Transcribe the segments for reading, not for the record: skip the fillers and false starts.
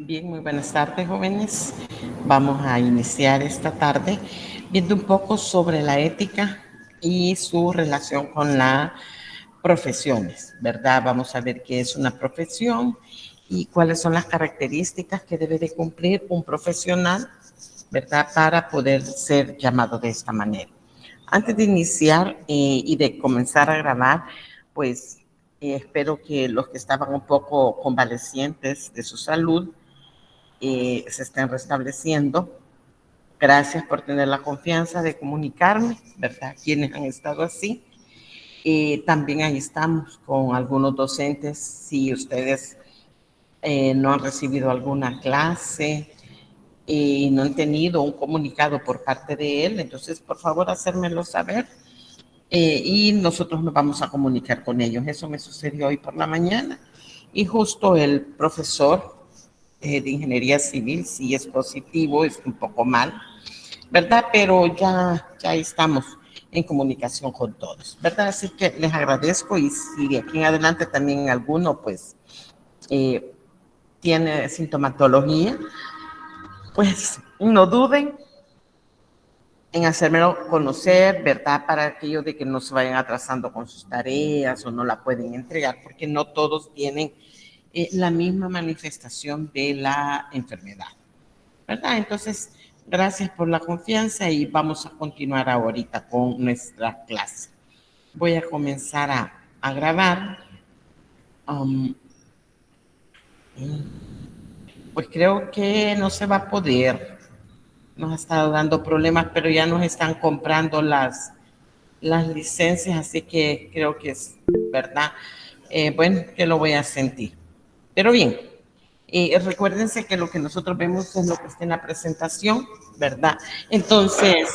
Bien, muy buenas tardes, jóvenes. Vamos a iniciar esta tarde viendo un poco sobre la ética y su relación con las profesiones, ¿verdad? Vamos a ver qué es una profesión y cuáles son las características que debe de cumplir un profesional, ¿verdad? Para poder ser llamado de esta manera. Antes de iniciar y de comenzar a grabar, pues espero que los que estaban un poco convalecientes de su salud se estén restableciendo. Gracias por tener la confianza de comunicarme, ¿verdad? Quienes han estado así. También ahí estamos con algunos docentes. Si ustedes no han recibido alguna clase y no han tenido un comunicado por parte de él, entonces por favor hacérmelo saber y nosotros nos vamos a comunicar con ellos. Eso me sucedió hoy por la mañana y justo el profesor de ingeniería civil sí es positivo, es un poco mal, ¿verdad? Pero ya estamos en comunicación con todos, ¿verdad? Así que les agradezco y si de aquí en adelante también alguno pues tiene sintomatología, pues no duden en hacérmelo conocer, ¿verdad? Para aquellos de que no se vayan atrasando con sus tareas o no la pueden entregar, porque no todos tienen la misma manifestación de la enfermedad, ¿verdad? Entonces, gracias por la confianza y vamos a continuar ahorita con nuestra clase. Voy a comenzar a grabar. Pues creo que no se va a poder. Nos ha estado dando problemas, pero ya nos están comprando las licencias, así que creo que es verdad. Bueno, que lo voy a sentir. Pero bien, recuérdense que lo que nosotros vemos es lo que está en la presentación, ¿verdad? Entonces,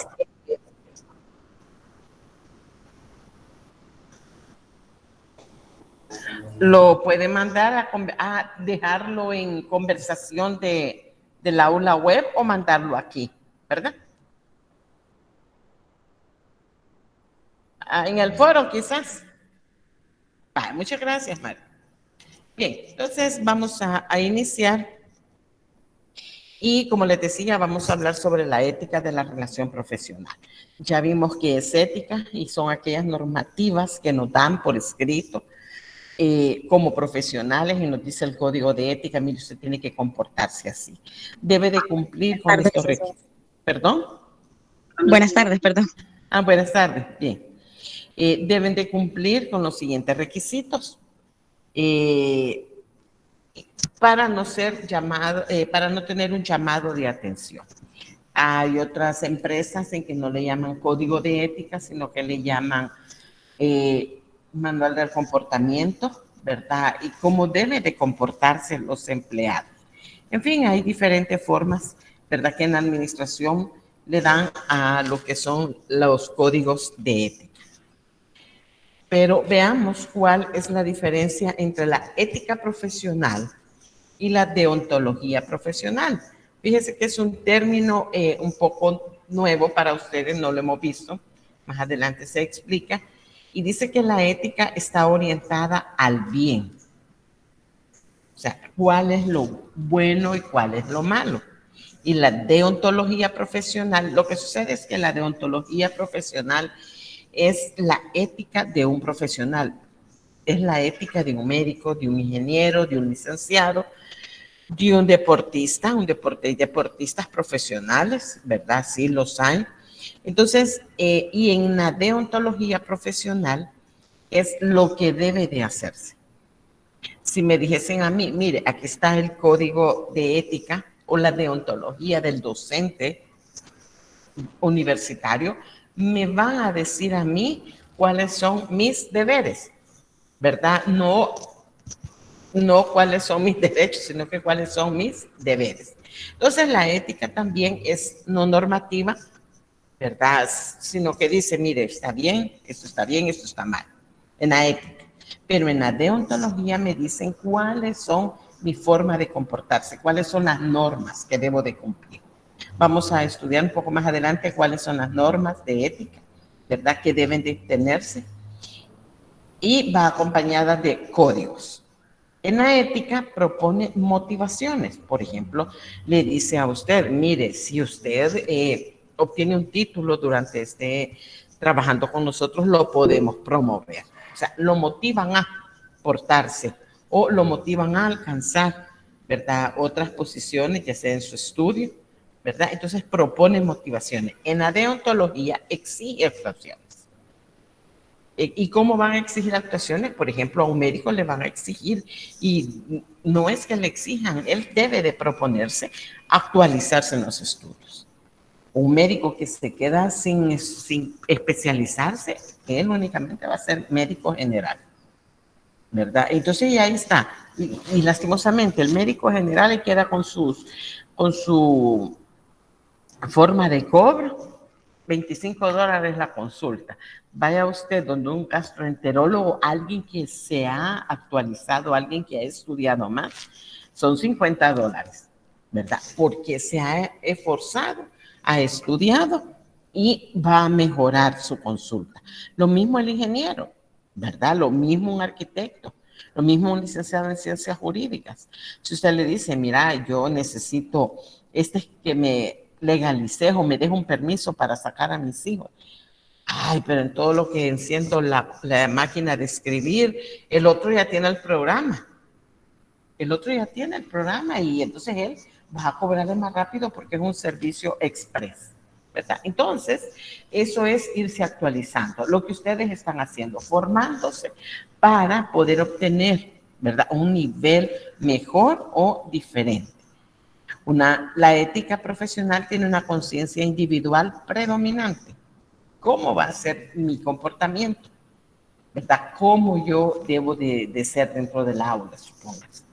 lo puede mandar a dejarlo en conversación del aula web o mandarlo aquí, ¿verdad? En el foro quizás. Muchas gracias, María. Bien, entonces vamos a iniciar y como les decía, vamos a hablar sobre la ética de la relación profesional. Ya vimos que es ética y son aquellas normativas que nos dan por escrito como profesionales y nos dice el código de ética, mire, usted tiene que comportarse así. Debe de cumplir con estos requisitos. ¿Perdón? Buenas tardes, perdón. Buenas tardes, bien. Deben de cumplir con los siguientes requisitos. Para no ser llamado, para no tener un llamado de atención. Hay otras empresas en que no le llaman código de ética, sino que le llaman manual del comportamiento, ¿verdad? Y cómo deben de comportarse los empleados. En fin, hay diferentes formas, ¿verdad? Que en la administración le dan a lo que son los códigos de ética. Pero veamos cuál es la diferencia entre la ética profesional y la deontología profesional. Fíjese que es un término un poco nuevo para ustedes, no lo hemos visto, más adelante se explica, y dice que la ética está orientada al bien. O sea, cuál es lo bueno y cuál es lo malo. Y la deontología profesional, lo que sucede es que la deontología profesional es la ética de un profesional, es la ética de un médico, de un ingeniero, de un licenciado, de un deportista, deportistas profesionales, ¿verdad? Sí los hay. Entonces, y en la deontología profesional es lo que debe de hacerse. Si me dijesen a mí, mire, aquí está el código de ética o la deontología del docente universitario, me van a decir a mí cuáles son mis deberes, ¿verdad? No cuáles son mis derechos, sino que cuáles son mis deberes. Entonces, la ética también es no normativa, ¿verdad? Sino que dice, mire, está bien, esto está mal, en la ética. Pero en la deontología me dicen cuáles son mi forma de comportarse, cuáles son las normas que debo de cumplir. Vamos a estudiar un poco más adelante cuáles son las normas de ética, ¿verdad? Que deben de tenerse y va acompañada de códigos. En la ética propone motivaciones. Por ejemplo, le dice a usted, mire, si usted obtiene un título durante trabajando con nosotros, lo podemos promover. O sea, lo motivan a portarse o lo motivan a alcanzar, ¿verdad? Otras posiciones, ya sea en su estudio, ¿verdad? Entonces propone motivaciones. En la deontología exige actuaciones. ¿Y cómo van a exigir actuaciones? Por ejemplo, a un médico le van a exigir, y no es que le exijan, él debe de proponerse actualizarse en los estudios. Un médico que se queda sin especializarse, él únicamente va a ser médico general, ¿verdad? Entonces ya ahí está. Y lastimosamente el médico general le queda con su forma de cobro, $25 la consulta. Vaya usted donde un gastroenterólogo, alguien que se ha actualizado, alguien que ha estudiado más, son $50, ¿verdad? Porque se ha esforzado, ha estudiado y va a mejorar su consulta. Lo mismo el ingeniero, ¿verdad? Lo mismo un arquitecto. Lo mismo un licenciado en ciencias jurídicas. Si usted le dice, mira, yo necesito que me legalice o me deje un permiso para sacar a mis hijos. Ay, pero en todo lo que enciendo la máquina de escribir, el otro ya tiene el programa. El otro ya tiene el programa y entonces él va a cobrarle más rápido porque es un servicio express, ¿verdad? Entonces, eso es irse actualizando. Lo que ustedes están haciendo, formándose para poder obtener, ¿verdad? Un nivel mejor o diferente. La ética profesional tiene una conciencia individual predominante. ¿Cómo va a ser mi comportamiento? ¿Verdad? ¿Cómo yo debo de ser dentro del aula, supóngase?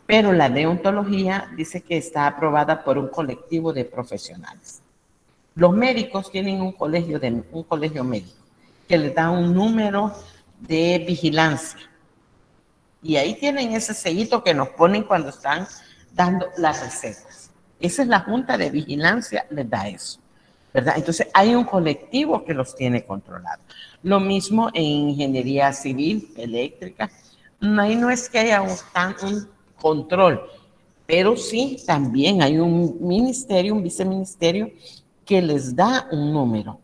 Pero la deontología dice que está aprobada por un colectivo de profesionales. Los médicos tienen un colegio médico que les da un número de vigilancia. Y ahí tienen ese sellito que nos ponen cuando están dando las recetas. Esa es la junta de vigilancia, les da eso, ¿verdad? Entonces hay un colectivo que los tiene controlados. Lo mismo en ingeniería civil, eléctrica. Ahí no es que haya un control, pero sí también hay un ministerio, un viceministerio que les da un número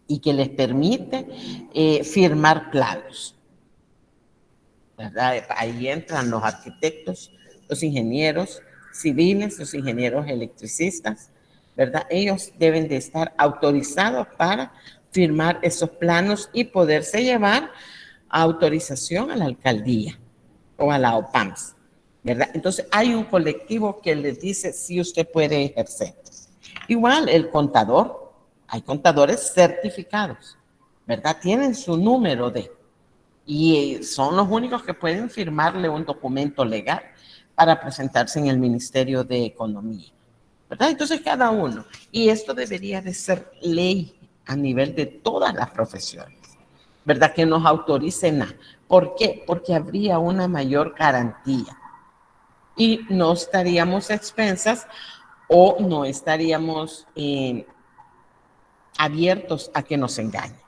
y que les permite firmar planos, ¿verdad? Ahí entran los arquitectos, los ingenieros civiles, los ingenieros electricistas, ¿verdad? Ellos deben de estar autorizados para firmar esos planos y poderse llevar a autorización a la alcaldía o a la OPAMS, ¿verdad? Entonces hay un colectivo que les dice si usted puede ejercer. Igual el contador, hay contadores certificados, ¿verdad? Tienen su número y son los únicos que pueden firmarle un documento legal para presentarse en el Ministerio de Economía, ¿verdad? Entonces cada uno, y esto debería de ser ley a nivel de todas las profesiones, ¿verdad? Que nos autoricen a. ¿Por qué? Porque habría una mayor garantía y no estaríamos a expensas o no estaríamos abiertos a que nos engañen.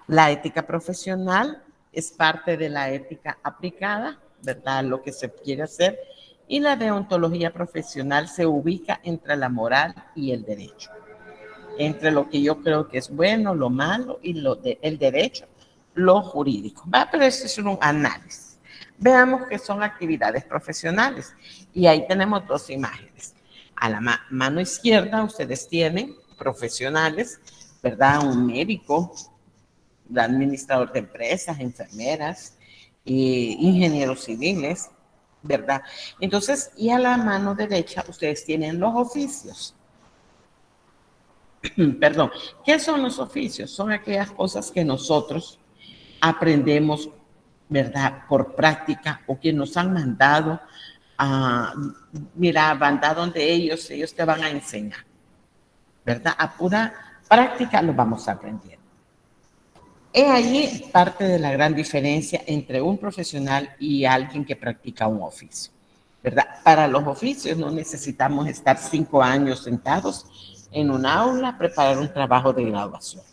La ética profesional es parte de la ética aplicada, ¿verdad? Lo que se quiere hacer. Y la deontología profesional se ubica entre la moral y el derecho. Entre lo que yo creo que es bueno, lo malo y el derecho, lo jurídico. ¿Va? Pero eso es un análisis. Veamos qué son actividades profesionales. Y ahí tenemos dos imágenes. A la mano izquierda ustedes tienen profesionales, ¿verdad? Un médico, administrador de empresas, enfermeras, ingenieros civiles, ¿verdad? Entonces, y a la mano derecha ustedes tienen los oficios. Perdón, ¿qué son los oficios? Son aquellas cosas que nosotros aprendemos, ¿verdad? Por práctica o que nos han mandado a, mira, anda donde ellos te van a enseñar, ¿verdad? A pura práctica lo vamos aprendiendo. He ahí parte de la gran diferencia entre un profesional y alguien que practica un oficio, ¿verdad? Para los oficios no necesitamos estar 5 años sentados en un aula, preparar un trabajo de graduación,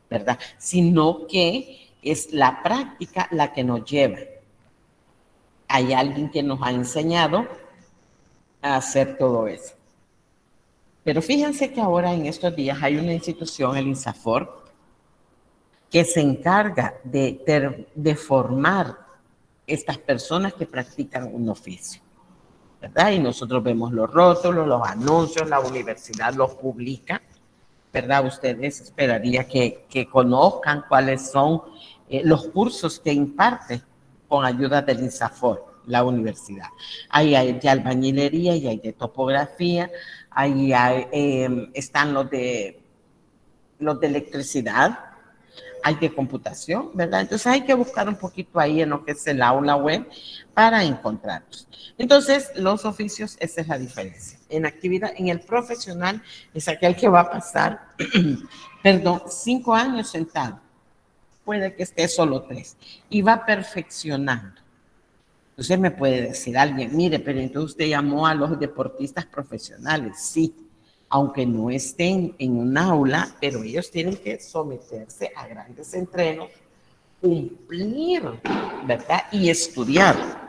¿verdad? Sino que es la práctica la que nos lleva. hay alguien que nos ha enseñado a hacer todo eso. Pero fíjense que ahora en estos días hay una institución, el INSAFORP, que se encarga de formar estas personas que practican un oficio, ¿verdad? Y nosotros vemos los rótulos, los anuncios, la universidad los publica, ¿verdad? Ustedes esperaría que conozcan cuáles son los cursos que imparte con ayuda del INSAFOR, la universidad. Ahí hay de albañilería y hay de topografía, ahí están los de electricidad, hay de computación, ¿verdad? Entonces hay que buscar un poquito ahí en lo que es el aula web para encontrarlos. Entonces, los oficios, esa es la diferencia. En actividad, en el profesional, es aquel que va a pasar, perdón, 5 años sentado. Puede que esté solo 3. Y va perfeccionando. Entonces me puede decir alguien, mire, pero entonces usted llamó a los deportistas profesionales. Sí, aunque no estén en un aula, pero ellos tienen que someterse a grandes entrenos, cumplir, ¿verdad? Y estudiar.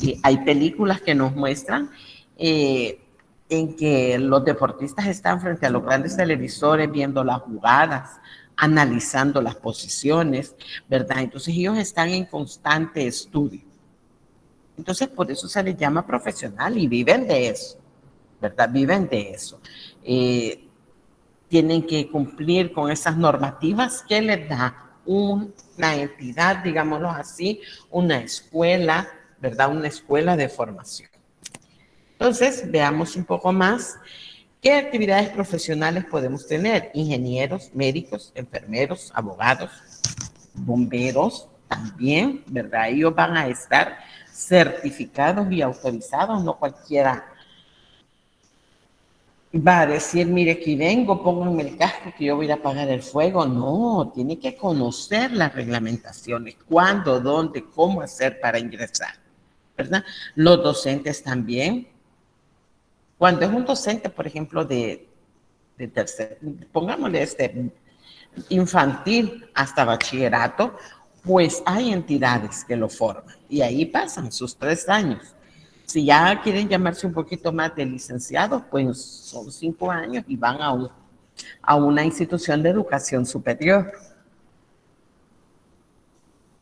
Y hay películas que nos muestran en que los deportistas están frente a los grandes televisores viendo las jugadas, analizando las posiciones, ¿verdad? Entonces ellos están en constante estudio. Entonces por eso se les llama profesional y viven de eso, ¿verdad? Viven de eso. Tienen que cumplir con esas normativas que les da una entidad, digámoslo así, una escuela, ¿verdad? Una escuela de formación. Entonces, veamos un poco más qué actividades profesionales podemos tener. Ingenieros, médicos, enfermeros, abogados, bomberos también, ¿verdad? Ellos van a estar certificados y autorizados, no cualquiera va a decir, mire, aquí vengo, pónganme el casco que yo voy a apagar el fuego. No, tiene que conocer las reglamentaciones, cuándo, dónde, cómo hacer para ingresar, ¿verdad? Los docentes también. Cuando es un docente, por ejemplo, de tercer, pongámosle infantil hasta bachillerato, pues hay entidades que lo forman y ahí pasan sus 3 años. Si ya quieren llamarse un poquito más de licenciados, pues son 5 años y van a una institución de educación superior.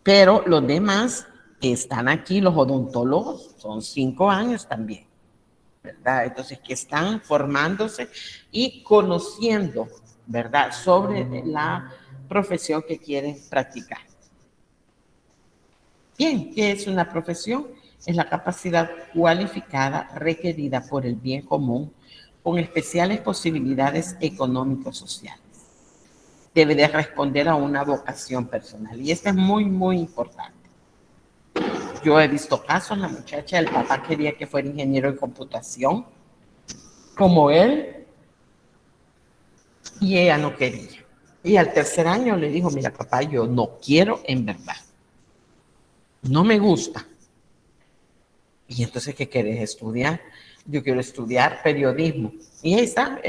Pero los demás que están aquí, los odontólogos, son 5 años también, ¿verdad? Entonces, que están formándose y conociendo, ¿verdad?, sobre la profesión que quieren practicar. Bien, ¿qué es una profesión? Es la capacidad cualificada requerida por el bien común con especiales posibilidades económico-sociales. Debe de responder a una vocación personal y esto es muy, muy importante. Yo he visto casos, la muchacha, el papá quería que fuera ingeniero en computación, como él, y ella no quería. Y al 3er año le dijo, mira papá, yo no quiero en verdad. No me gusta. Y entonces, ¿qué querés estudiar? Yo quiero estudiar periodismo. Y ahí está,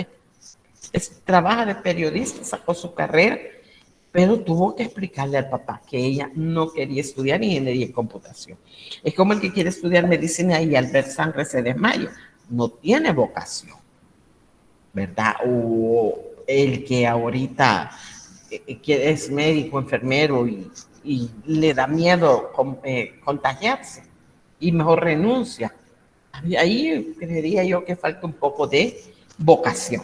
trabaja de periodista, sacó su carrera, pero tuvo que explicarle al papá que ella no quería estudiar ingeniería en computación. Es como el que quiere estudiar medicina y al ver sangre se desmaya. No tiene vocación, ¿verdad? O el que ahorita que es médico, enfermero y le da miedo contagiarse y mejor renuncia. Ahí creería yo que falta un poco de vocación.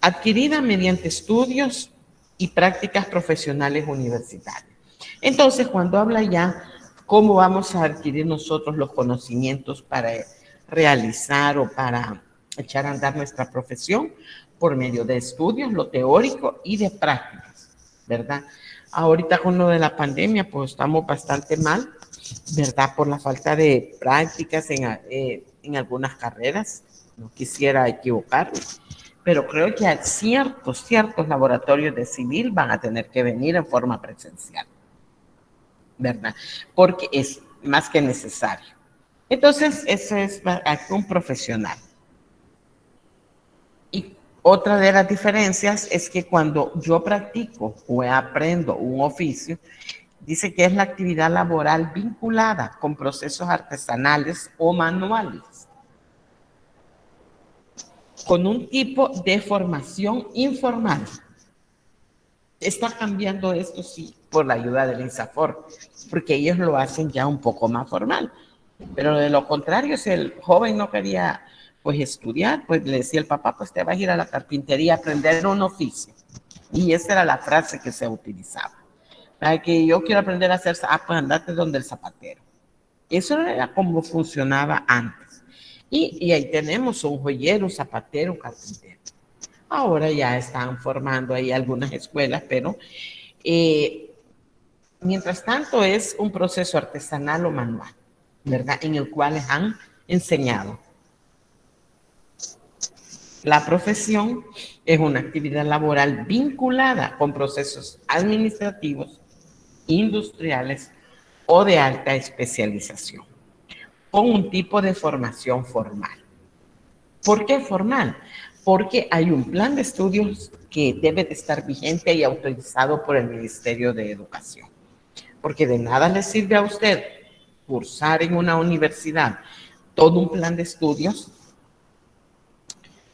Adquirida mediante estudios y prácticas profesionales universitarias. Entonces, cuando habla ya cómo vamos a adquirir nosotros los conocimientos para realizar o para echar a andar nuestra profesión, por medio de estudios, lo teórico y de prácticas, ¿verdad? Ahorita con lo de la pandemia, pues estamos bastante mal, ¿verdad? Por la falta de prácticas en algunas carreras. No quisiera equivocarme, pero creo que ciertos laboratorios de civil van a tener que venir en forma presencial, ¿verdad? Porque es más que necesario. Entonces, eso es un profesional. Y otra de las diferencias es que cuando yo practico o aprendo un oficio, Dice que es la actividad laboral vinculada con procesos artesanales o manuales, con un tipo de formación informal. Está cambiando esto, sí, por la ayuda del INSAFOR, porque ellos lo hacen ya un poco más formal. Pero de lo contrario, si el joven no quería pues estudiar, pues le decía el papá, pues te vas a ir a la carpintería a aprender un oficio. Y esa era la frase que se utilizaba. Para que yo quiero aprender a hacer, pues andate donde el zapatero. Eso era como funcionaba antes. Y ahí tenemos un joyero, un zapatero, un carpintero. Ahora ya están formando ahí algunas escuelas, pero mientras tanto es un proceso artesanal o manual, ¿verdad? En el cual les han enseñado. La profesión es una actividad laboral vinculada con procesos administrativos, industriales o de alta especialización, con un tipo de formación formal. ¿Por qué formal? Porque hay un plan de estudios que debe de estar vigente y autorizado por el Ministerio de Educación. Porque de nada le sirve a usted cursar en una universidad todo un plan de estudios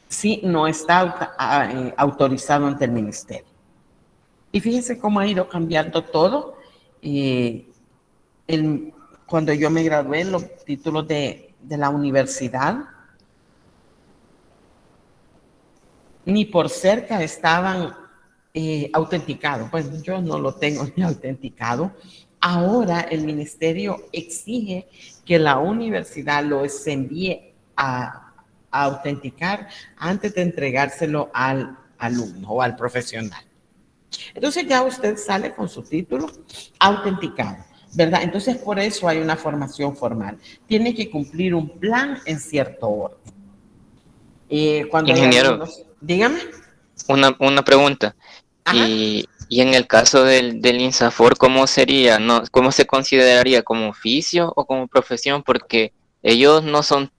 si no está autorizado ante el ministerio. Y fíjense cómo ha ido cambiando todo. Cuando yo me gradué, los títulos de la universidad ni por cerca estaban autenticados. Pues yo no lo tengo ni autenticado. Ahora el ministerio exige que la universidad los envíe a autenticar antes de entregárselo al alumno o al profesional. Entonces ya usted sale con su título autenticado, ¿verdad? Entonces por eso hay una formación formal. Tiene que cumplir un plan en cierto orden. Cuando hay Ingeniero, algunos, dígame. una pregunta. Ajá. Y en el caso del INSAFOR, ¿cómo sería? ¿No? ¿Cómo se consideraría? ¿Como oficio o como profesión? Porque ellos no son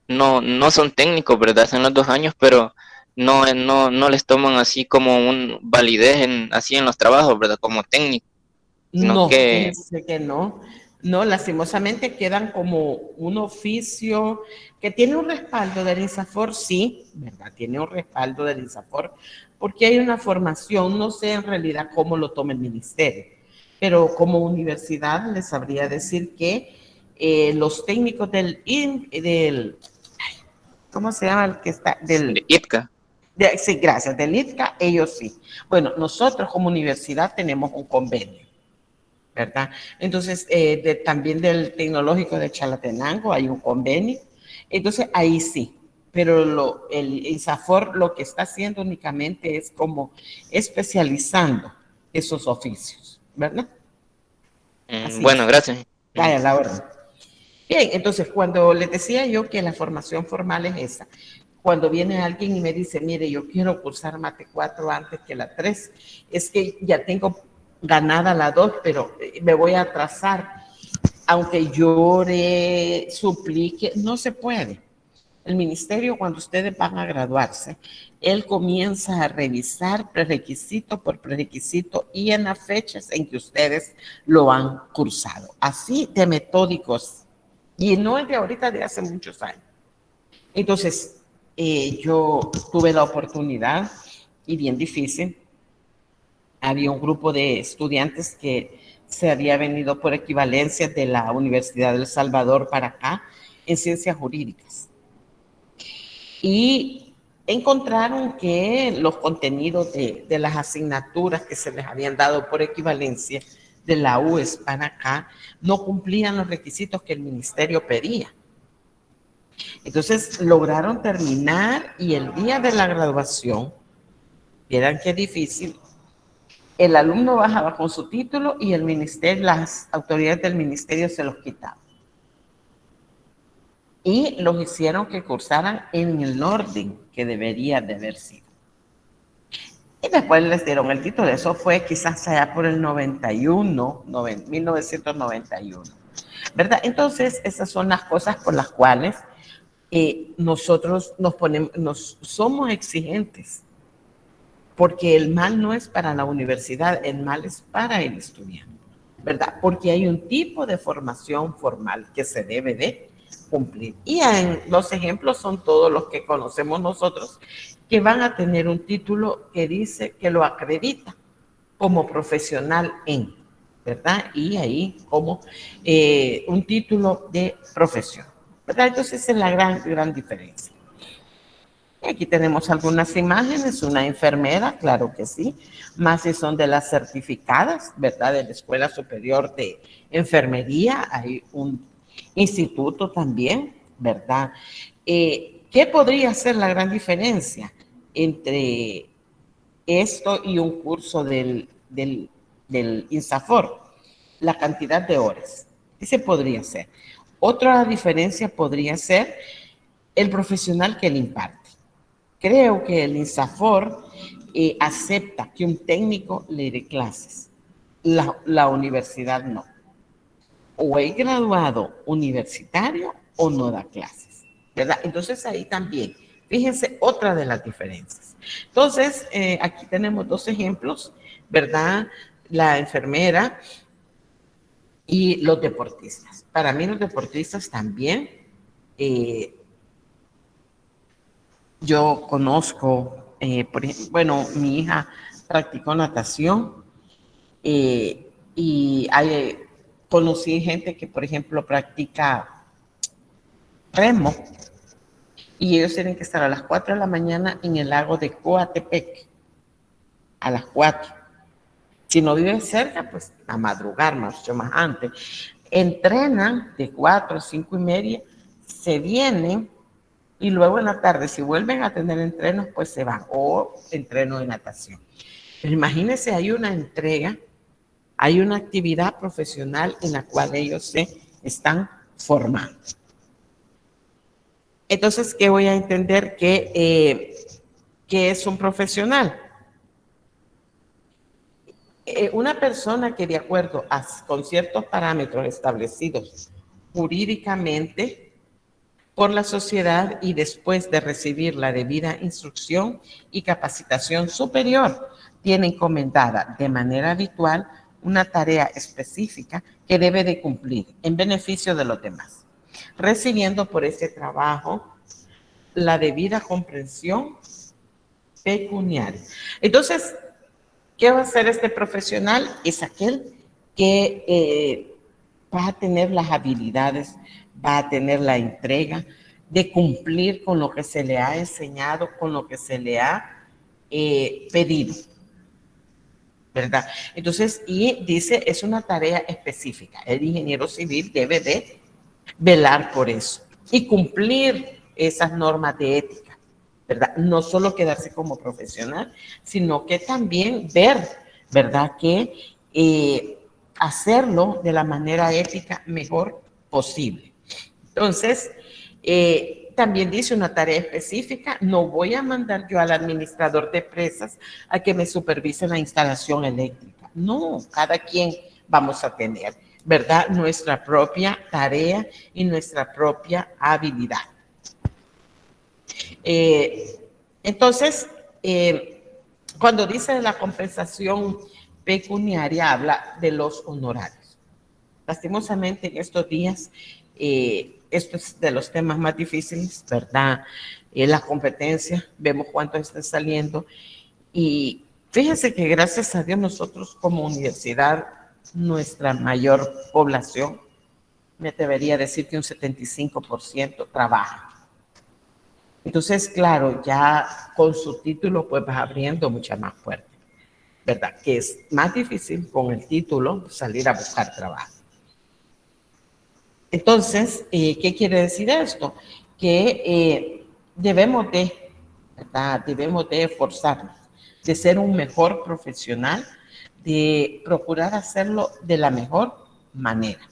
técnicos, ¿verdad? Hacen los 2 años, pero no les toman así como un validez así en los trabajos, ¿verdad? Como técnico, sino No, que fíjense que no. No, lastimosamente quedan como un oficio que tiene un respaldo del INSAFOR, sí, ¿verdad? Tiene un respaldo del INSAFOR, porque hay una formación, no sé en realidad cómo lo toma el ministerio, pero como universidad les sabría decir que los técnicos ¿cómo se llama el que está? de ITCA. Sí, gracias, del ITCA, ellos sí. Bueno, nosotros como universidad tenemos un convenio, ¿verdad? Entonces, también del Tecnológico de Chalatenango hay un convenio. Entonces, ahí sí. Pero el INSAFOR lo que está haciendo únicamente es como especializando esos oficios, ¿verdad? Así Bueno, es. gracias. Vaya la orden. Bien, entonces, cuando les decía yo que la formación formal es esa, cuando viene alguien y me dice, mire, yo quiero cursar mate 4 antes que la 3, es que ya tengo ganada la 2, pero me voy a atrasar. Aunque llore, suplique, no se puede. El ministerio, cuando ustedes van a graduarse, él comienza a revisar prerequisito por prerequisito y en las fechas en que ustedes lo han cursado. Así de metódicos. Y no es de ahorita, de hace muchos años. Entonces, yo tuve la oportunidad, y bien difícil, había un grupo de estudiantes que se había venido por equivalencia de la Universidad del Salvador para acá en ciencias jurídicas. Y encontraron que los contenidos de las asignaturas que se les habían dado por equivalencia de la UES para acá no cumplían los requisitos que el ministerio pedía. Entonces lograron terminar y el día de la graduación, vieran qué difícil, el alumno bajaba con su título y el ministerio, las autoridades del ministerio se los quitaban. Y los hicieron que cursaran en el orden que debería de haber sido. Y después les dieron el título. Eso fue quizás allá por el 1991, ¿verdad? Entonces, esas son las cosas por las cuales nosotros somos exigentes, porque el mal no es para la universidad, el mal es para el estudiante. ¿verdad? Porque hay un tipo de formación formal que se debe de cumplir. Y en los ejemplos son todos los que conocemos nosotros, que van a tener un título que dice que lo acredita como profesional en, ¿verdad? Y ahí como un título de profesión, ¿verdad? Entonces esa es la gran diferencia. Aquí tenemos algunas imágenes, una enfermera, claro que sí, más si son de las certificadas, ¿verdad? De la Escuela Superior de Enfermería, hay un instituto también, ¿verdad? ¿Qué podría ser la gran diferencia entre esto y un curso del INSAFOR? La cantidad de horas. Ese podría ser. Otra diferencia podría ser el profesional que le imparte. Creo que el INSAFOR acepta que un técnico le dé clases. La universidad no. O es graduado universitario o no da clases, ¿verdad? Entonces ahí también, fíjense, otra de las diferencias. Entonces, aquí tenemos dos ejemplos, ¿verdad? La enfermera y los deportistas. Para mí los deportistas también, eh, yo conozco, por ejemplo, bueno, mi hija practicó natación y conocí gente que, por ejemplo, practica remo y ellos tienen que estar a las 4 de la mañana en el lago de Coatepec, a las 4. Si no viven cerca, pues a madrugar, mucho más antes. Entrenan de 4 a 5 y media, se vienen y luego en la tarde, si vuelven a tener entrenos, pues se van, o entreno de natación. Pero imagínense, hay una entrega, hay una actividad profesional en la cual ellos se están formando. Entonces, ¿qué voy a entender que es un profesional? Una persona que de acuerdo con ciertos parámetros establecidos jurídicamente por la sociedad y después de recibir la debida instrucción y capacitación superior, tiene encomendada de manera habitual una tarea específica que debe de cumplir en beneficio de los demás, recibiendo por ese trabajo la debida comprensión pecuniaria. Entonces, ¿qué va a hacer este profesional? Es aquel que va a tener las habilidades, va a tener la entrega de cumplir con lo que se le ha enseñado, con lo que se le ha pedido, ¿verdad? Entonces, y dice, es una tarea específica. El ingeniero civil debe de velar por eso y cumplir esas normas de ética, ¿verdad? No solo quedarse como profesional, sino que también ver, ¿verdad? Que hacerlo de la manera ética mejor posible. Entonces, también dice una tarea específica, no voy a mandar yo al administrador de presas a que me supervise la instalación eléctrica. No, cada quien vamos a tener, ¿verdad? Nuestra propia tarea y nuestra propia habilidad. Entonces, cuando dice de la compensación pecuniaria, habla de los honorarios. Lastimosamente en estos días, esto es de los temas más difíciles, ¿verdad? La competencia, vemos cuánto está saliendo y fíjense que gracias a Dios nosotros como universidad, nuestra mayor población, me atrevería a decir que un 75% trabaja. Entonces, claro, ya con su título pues vas abriendo mucha más puertas, ¿verdad? Que es más difícil con el título salir a buscar trabajo. Entonces, ¿qué quiere decir esto? Que debemos de, ¿verdad? Debemos de esforzarnos, de ser un mejor profesional, de procurar hacerlo de la mejor manera.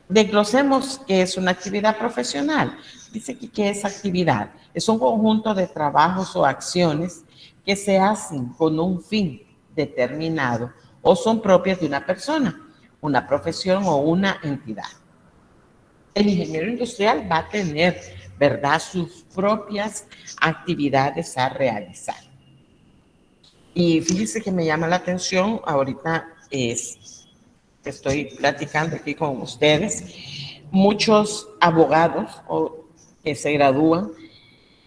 Desglosemos qué es una actividad profesional. Dice que ¿qué es actividad? Es un conjunto de trabajos o acciones que se hacen con un fin determinado o son propias de una persona, una profesión o una entidad. El ingeniero industrial va a tener, ¿verdad?, sus propias actividades a realizar. Y fíjese que me llama la atención, ahorita estoy platicando aquí con ustedes, muchos abogados que se gradúan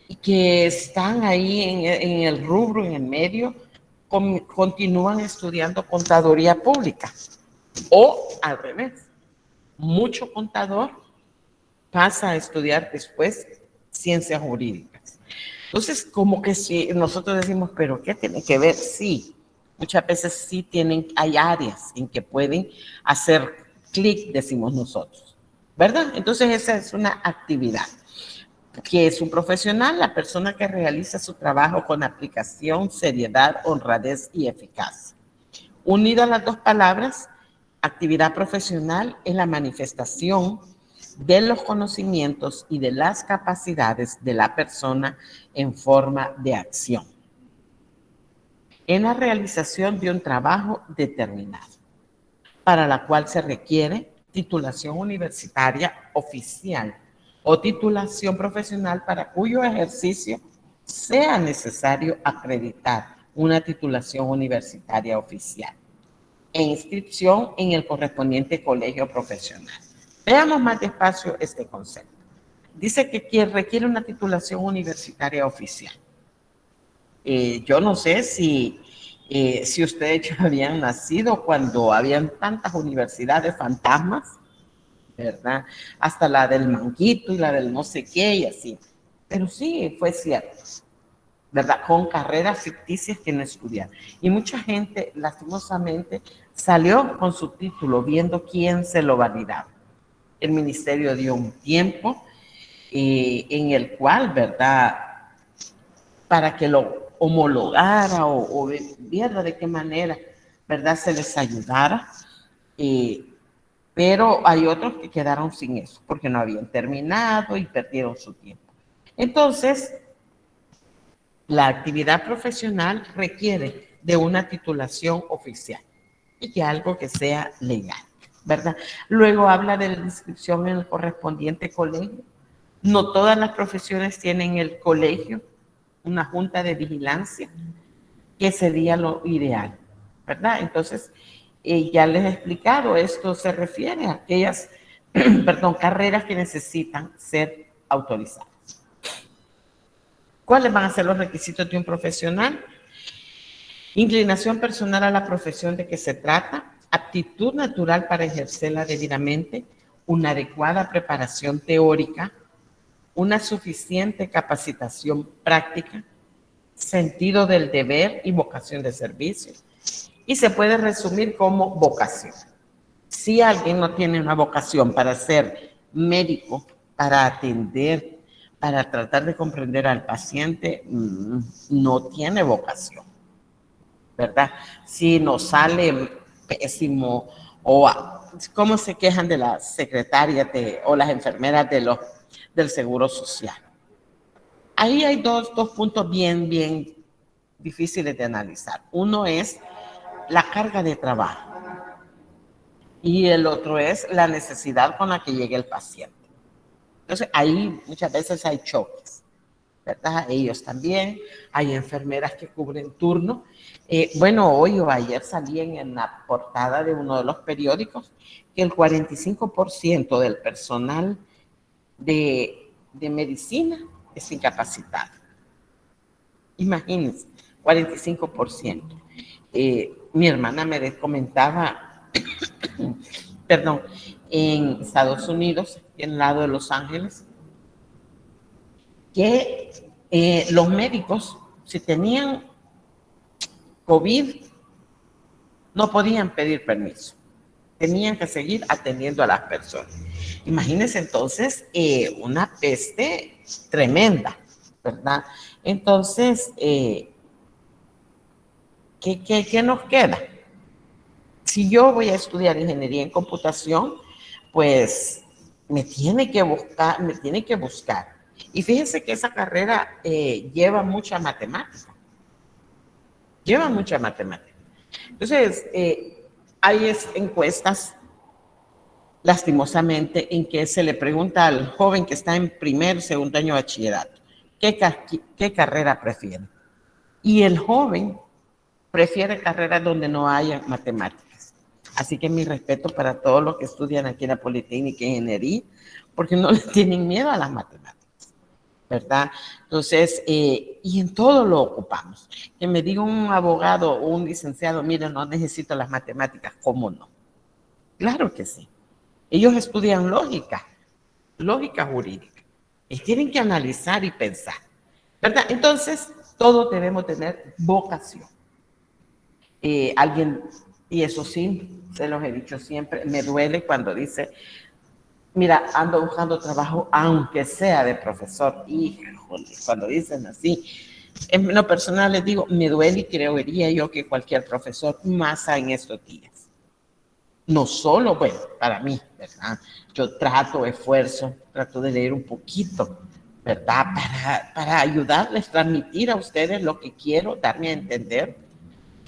y que están ahí en el rubro, en el medio, continúan estudiando contaduría pública o al revés. Mucho contador pasa a estudiar después ciencias jurídicas. Entonces, como que si nosotros decimos, pero ¿qué tiene que ver? Sí, muchas veces sí hay áreas en que pueden hacer clic, decimos nosotros, ¿verdad? Entonces, esa es una actividad que es un profesional, la persona que realiza su trabajo con aplicación, seriedad, honradez y eficacia. Unidas las dos palabras, actividad profesional es la manifestación de los conocimientos y de las capacidades de la persona en forma de acción, en la realización de un trabajo determinado, para la cual se requiere titulación universitaria oficial o titulación profesional para cuyo ejercicio sea necesario acreditar una titulación universitaria oficial e inscripción en el correspondiente colegio profesional. Veamos más despacio este concepto. Dice que quien requiere una titulación universitaria oficial. Yo no sé si ustedes ya habían nacido cuando habían tantas universidades fantasmas, ¿verdad? Hasta la del Manguito y la del no sé qué y así. Pero sí, fue cierto, ¿verdad? Con carreras ficticias que no estudian. Y mucha gente, lastimosamente, salió con su título viendo quién se lo validaba. El ministerio dio un tiempo en el cual, ¿verdad? Para que lo homologara o viera de qué manera, ¿verdad? Se les ayudara. Pero hay otros que quedaron sin eso, porque no habían terminado y perdieron su tiempo. Entonces, la actividad profesional requiere de una titulación oficial y que algo que sea legal, ¿verdad? Luego habla de la inscripción en el correspondiente colegio. No todas las profesiones tienen el colegio, una junta de vigilancia, que sería lo ideal, ¿verdad? Entonces, ya les he explicado, esto se refiere a aquellas, carreras que necesitan ser autorizadas. ¿Cuáles van a ser los requisitos de un profesional? Inclinación personal a la profesión de que se trata, aptitud natural para ejercerla debidamente, una adecuada preparación teórica, una suficiente capacitación práctica, sentido del deber y vocación de servicio. Y se puede resumir como vocación. Si alguien no tiene una vocación para ser médico, para atender, para tratar de comprender al paciente, no tiene vocación, ¿verdad? Si nos sale pésimo, o cómo se quejan de las secretarias o las enfermeras del Seguro Social. Ahí hay dos puntos bien difíciles de analizar. Uno es la carga de trabajo y el otro es la necesidad con la que llegue el paciente. Entonces, ahí muchas veces hay choques, ¿verdad? Ellos también, hay enfermeras que cubren turno. Hoy o ayer salían en la portada de uno de los periódicos que el 45% del personal de medicina es incapacitado. Imagínense, 45%. Mi hermana me comentaba, en Estados Unidos, en el lado de Los Ángeles, que los médicos, si tenían COVID, no podían pedir permiso. Tenían que seguir atendiendo a las personas. Imagínense entonces una peste tremenda, ¿verdad? Entonces, ¿qué nos queda? Si yo voy a estudiar ingeniería en computación, pues me tiene que buscar. Y fíjense que esa carrera lleva mucha matemática. Entonces, hay encuestas, lastimosamente, en que se le pregunta al joven que está en primer, segundo año de bachillerato, ¿qué carrera prefiere? Y el joven prefiere carreras donde no haya matemáticas. Así que mi respeto para todos los que estudian aquí en la Politécnica Ingeniería, porque no le tienen miedo a las matemáticas, ¿verdad? Entonces, y en todo lo ocupamos. Que me diga un abogado o un licenciado, mire, no necesito las matemáticas, ¿cómo no? Claro que sí. Ellos estudian lógica jurídica, y tienen que analizar y pensar, ¿verdad? Entonces, todos debemos tener vocación. Alguien, y eso sí, se los he dicho siempre, me duele cuando dice, mira, ando buscando trabajo, aunque sea de profesor. Híjole, cuando dicen así, en lo personal les digo, me duele y creería yo que cualquier profesor, más en estos días. No solo, bueno, para mí, ¿verdad? Yo trato de leer un poquito, ¿verdad? Para ayudarles, transmitir a ustedes lo que quiero, darme a entender,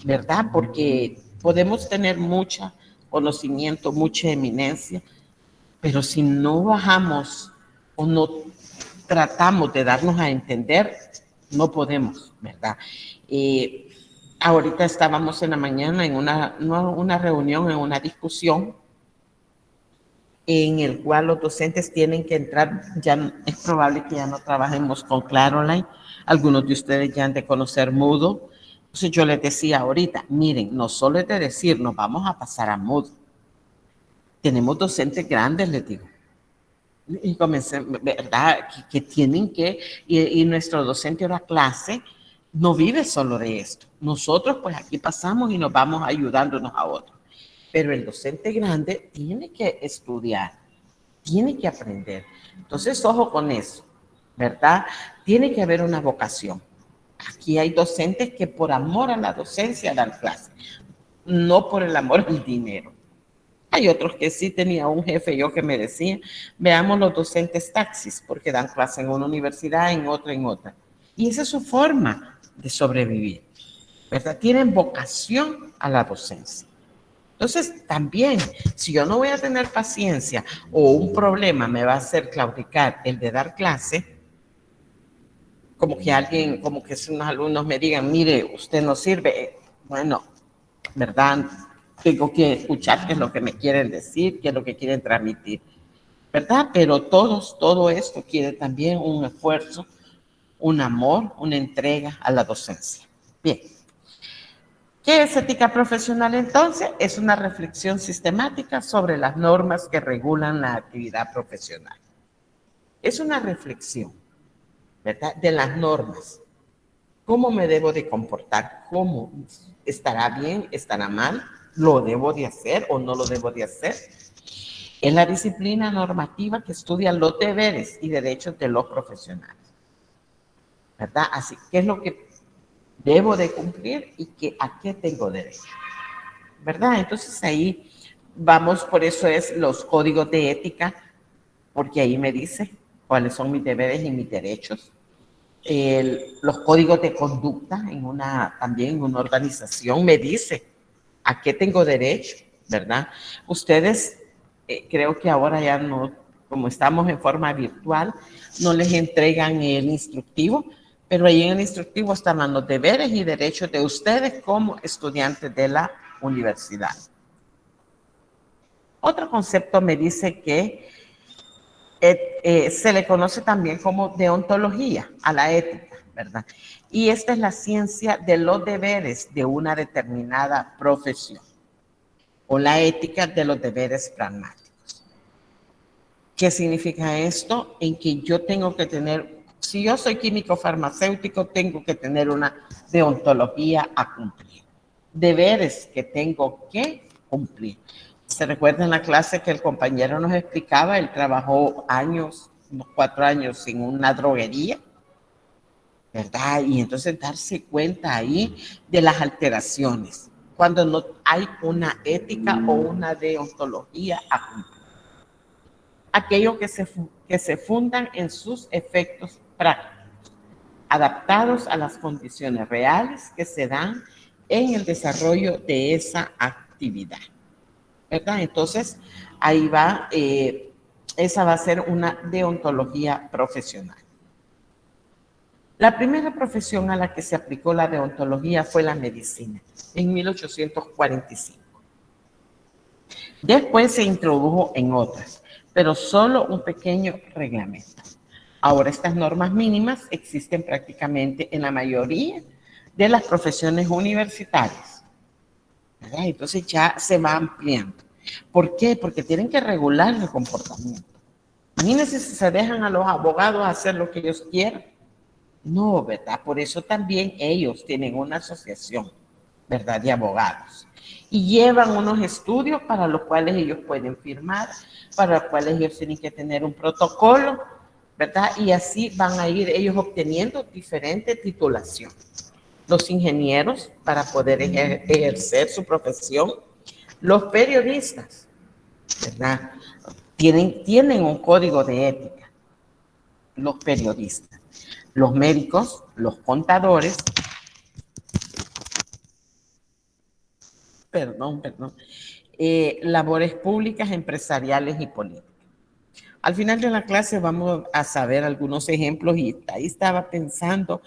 ¿verdad? Porque podemos tener mucho conocimiento, mucha eminencia, pero si no bajamos o no tratamos de darnos a entender, no podemos, ¿verdad? Ahorita estábamos en la mañana en una reunión, en una discusión, en el cual los docentes tienen que entrar, ya es probable que ya no trabajemos con Claroline, algunos de ustedes ya han de conocer Moodle. Entonces yo les decía ahorita, miren, no solo es de decir, nos vamos a pasar a Moodle, tenemos docentes grandes, les digo, y comencé, ¿verdad? Que tienen que, y nuestro docente de la clase no vive solo de esto. Nosotros pues aquí pasamos y nos vamos ayudándonos a otros. Pero el docente grande tiene que estudiar, tiene que aprender. Entonces, ojo con eso, ¿verdad? Tiene que haber una vocación. Aquí hay docentes que por amor a la docencia dan clase, no por el amor al dinero. Hay otros que sí. Tenía un jefe yo que me decía, veamos los docentes taxis, porque dan clase en una universidad, en otra. Y esa es su forma de sobrevivir, ¿verdad? Tienen vocación a la docencia. Entonces, también, si yo no voy a tener paciencia o un problema me va a hacer claudicar el de dar clase, como que unos alumnos me digan, mire, usted no sirve, bueno, ¿verdad? Tengo que escuchar qué es lo que me quieren decir, qué es lo que quieren transmitir, ¿verdad? Pero todo esto quiere también un esfuerzo, un amor, una entrega a la docencia. Bien. ¿Qué es ética profesional entonces? Es una reflexión sistemática sobre las normas que regulan la actividad profesional. Es una reflexión, ¿verdad? De las normas. ¿Cómo me debo de comportar? ¿Cómo? ¿Estará bien? ¿Estará mal? ¿Lo debo de hacer o no lo debo de hacer? Es la disciplina normativa que estudia los deberes y derechos de los profesionales, ¿verdad? Así, ¿qué es lo que debo de cumplir y a qué tengo derecho? ¿Verdad? Entonces ahí vamos, por eso es los códigos de ética, porque ahí me dice cuáles son mis deberes y mis derechos. Los códigos de conducta también en una organización me dice a qué tengo derecho, ¿verdad? Ustedes, creo que ahora ya no, como estamos en forma virtual, no les entregan el instructivo, pero ahí en el instructivo están los deberes y derechos de ustedes como estudiantes de la universidad. Otro concepto me dice que se le conoce también como deontología a la ética, ¿verdad? Y esta es la ciencia de los deberes de una determinada profesión o la ética de los deberes pragmáticos. ¿Qué significa esto? En que yo tengo que tener, si yo soy químico farmacéutico, tengo que tener una deontología a cumplir, deberes que tengo que cumplir. ¿Se recuerda en la clase que el compañero nos explicaba? Él trabajó unos 4 años en una droguería, ¿verdad? Y entonces darse cuenta ahí de las alteraciones, cuando no hay una ética o una deontología a cumplir. Aquello que se fundan en sus efectos prácticos, adaptados a las condiciones reales que se dan en el desarrollo de esa actividad, ¿verdad? Entonces, ahí va, esa va a ser una deontología profesional. La primera profesión a la que se aplicó la deontología fue la medicina, en 1845. Después se introdujo en otras, pero solo un pequeño reglamento. Ahora estas normas mínimas existen prácticamente en la mayoría de las profesiones universitarias, ¿verdad? Entonces ya se va ampliando. ¿Por qué? Porque tienen que regular el comportamiento. Imagínense si se dejan a los abogados hacer lo que ellos quieran. No, ¿verdad? Por eso también ellos tienen una asociación, ¿verdad? De abogados. Y llevan unos estudios para los cuales ellos pueden firmar, para los cuales ellos tienen que tener un protocolo, ¿verdad? Y así van a ir ellos obteniendo diferentes titulaciones. Los ingenieros para poder ejercer su profesión, los periodistas, ¿verdad? Tienen un código de ética, los periodistas, los médicos, los contadores, labores públicas, empresariales y políticas. Al final de la clase vamos a saber algunos ejemplos y ahí estaba pensando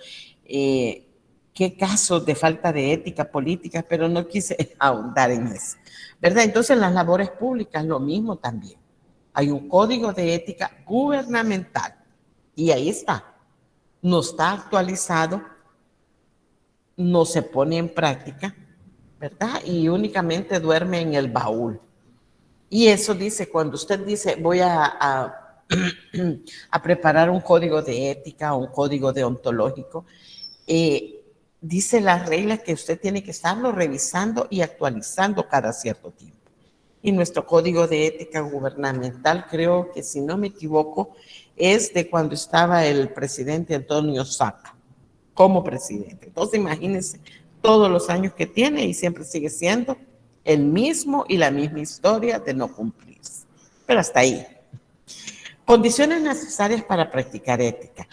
qué casos de falta de ética política, pero no quise ahondar en eso, ¿verdad? Entonces las labores públicas, lo mismo también. Hay un código de ética gubernamental y ahí está. No está actualizado, no se pone en práctica, ¿verdad? Y únicamente duerme en el baúl. Y eso dice, cuando usted dice, voy a preparar un código de ética o un código deontológico, dice las reglas que usted tiene que estarlo revisando y actualizando cada cierto tiempo. Y nuestro código de ética gubernamental, creo que si no me equivoco, es de cuando estaba el presidente Antonio Saca como presidente. Entonces imagínense todos los años que tiene y siempre sigue siendo el mismo y la misma historia de no cumplirse. Pero hasta ahí. Condiciones necesarias para practicar ética.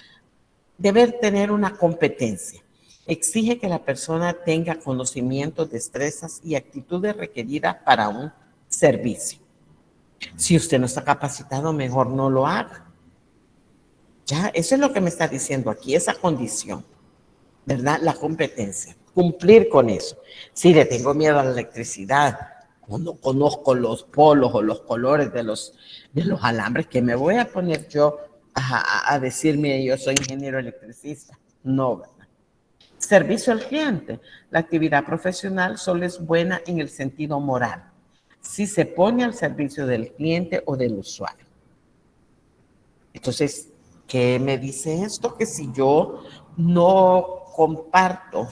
Deber tener una competencia. Exige que la persona tenga conocimientos, destrezas y actitudes requeridas para un servicio. Si usted no está capacitado, mejor no lo haga. Ya, eso es lo que me está diciendo aquí, esa condición, ¿verdad? La competencia, cumplir con eso. Si le tengo miedo a la electricidad, o no conozco los polos o los colores de los alambres, que me voy a poner yo a decirme yo soy ingeniero electricista. No, ¿verdad? Servicio al cliente. La actividad profesional solo es buena en el sentido moral, si se pone al servicio del cliente o del usuario. Entonces, ¿qué me dice esto? Que si yo no comparto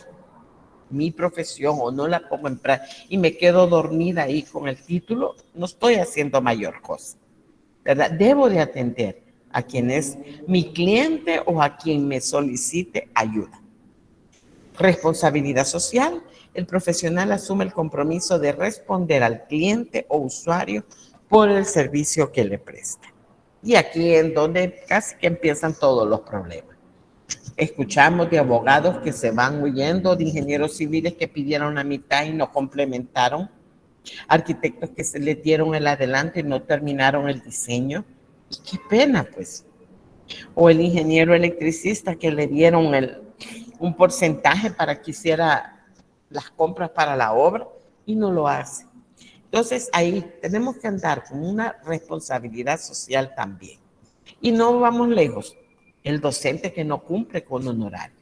mi profesión o no la pongo en práctica y me quedo dormida ahí con el título, no estoy haciendo mayor cosa, ¿verdad? Debo de atender a quien es mi cliente o a quien me solicite ayuda. Responsabilidad social. El profesional asume el compromiso de responder al cliente o usuario por el servicio que le presta. Y aquí es donde casi que empiezan todos los problemas. Escuchamos de abogados que se van huyendo, de ingenieros civiles que pidieron la mitad y no complementaron, arquitectos que se les dieron el adelanto y no terminaron el diseño. Y qué pena, pues. O el ingeniero electricista que le dieron un porcentaje para que hiciera las compras para la obra y no lo hace. Entonces ahí tenemos que andar con una responsabilidad social también. Y no vamos lejos, el docente que no cumple con honorario.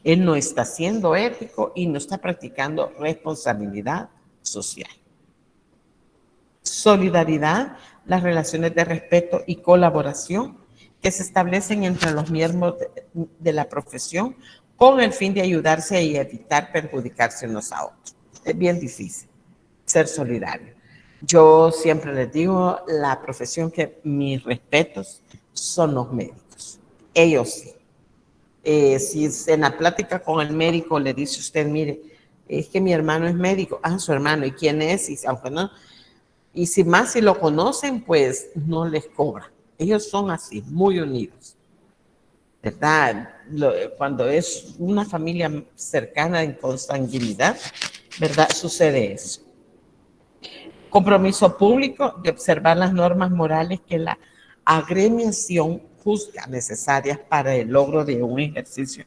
Él no está siendo ético y no está practicando responsabilidad social. Solidaridad, las relaciones de respeto y colaboración que se establecen entre los miembros de la profesión con el fin de ayudarse y evitar perjudicarse unos a otros. Es bien difícil ser solidario. Yo siempre les digo, la profesión que mis respetos son los médicos. Ellos sí. Si en la plática con el médico le dice usted, mire, es que mi hermano es médico. Ah, su hermano, ¿y quién es? Y aunque no, y si más si lo conocen, pues no les cobran. Ellos son así, muy unidos, ¿verdad? Cuando es una familia cercana en consanguinidad, ¿verdad? Sucede eso. Compromiso público de observar las normas morales que la agremiación juzga necesarias para el logro de un ejercicio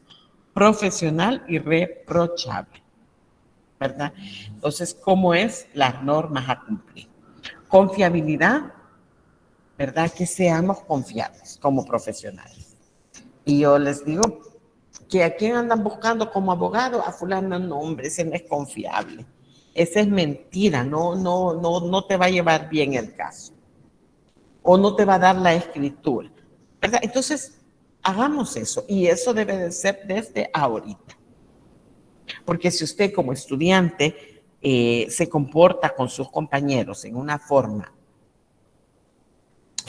profesional irreprochable, ¿verdad? Entonces, ¿cómo es las normas a cumplir? Confiabilidad, ¿verdad? Que seamos confiables como profesionales. Y yo les digo que a quién andan buscando como abogado, a fulano, no, hombre, ese no es confiable. Esa es mentira, no te va a llevar bien el caso. O no te va a dar la escritura, ¿verdad? Entonces, hagamos eso. Y eso debe de ser desde ahorita. Porque si usted como estudiante se comporta con sus compañeros en una forma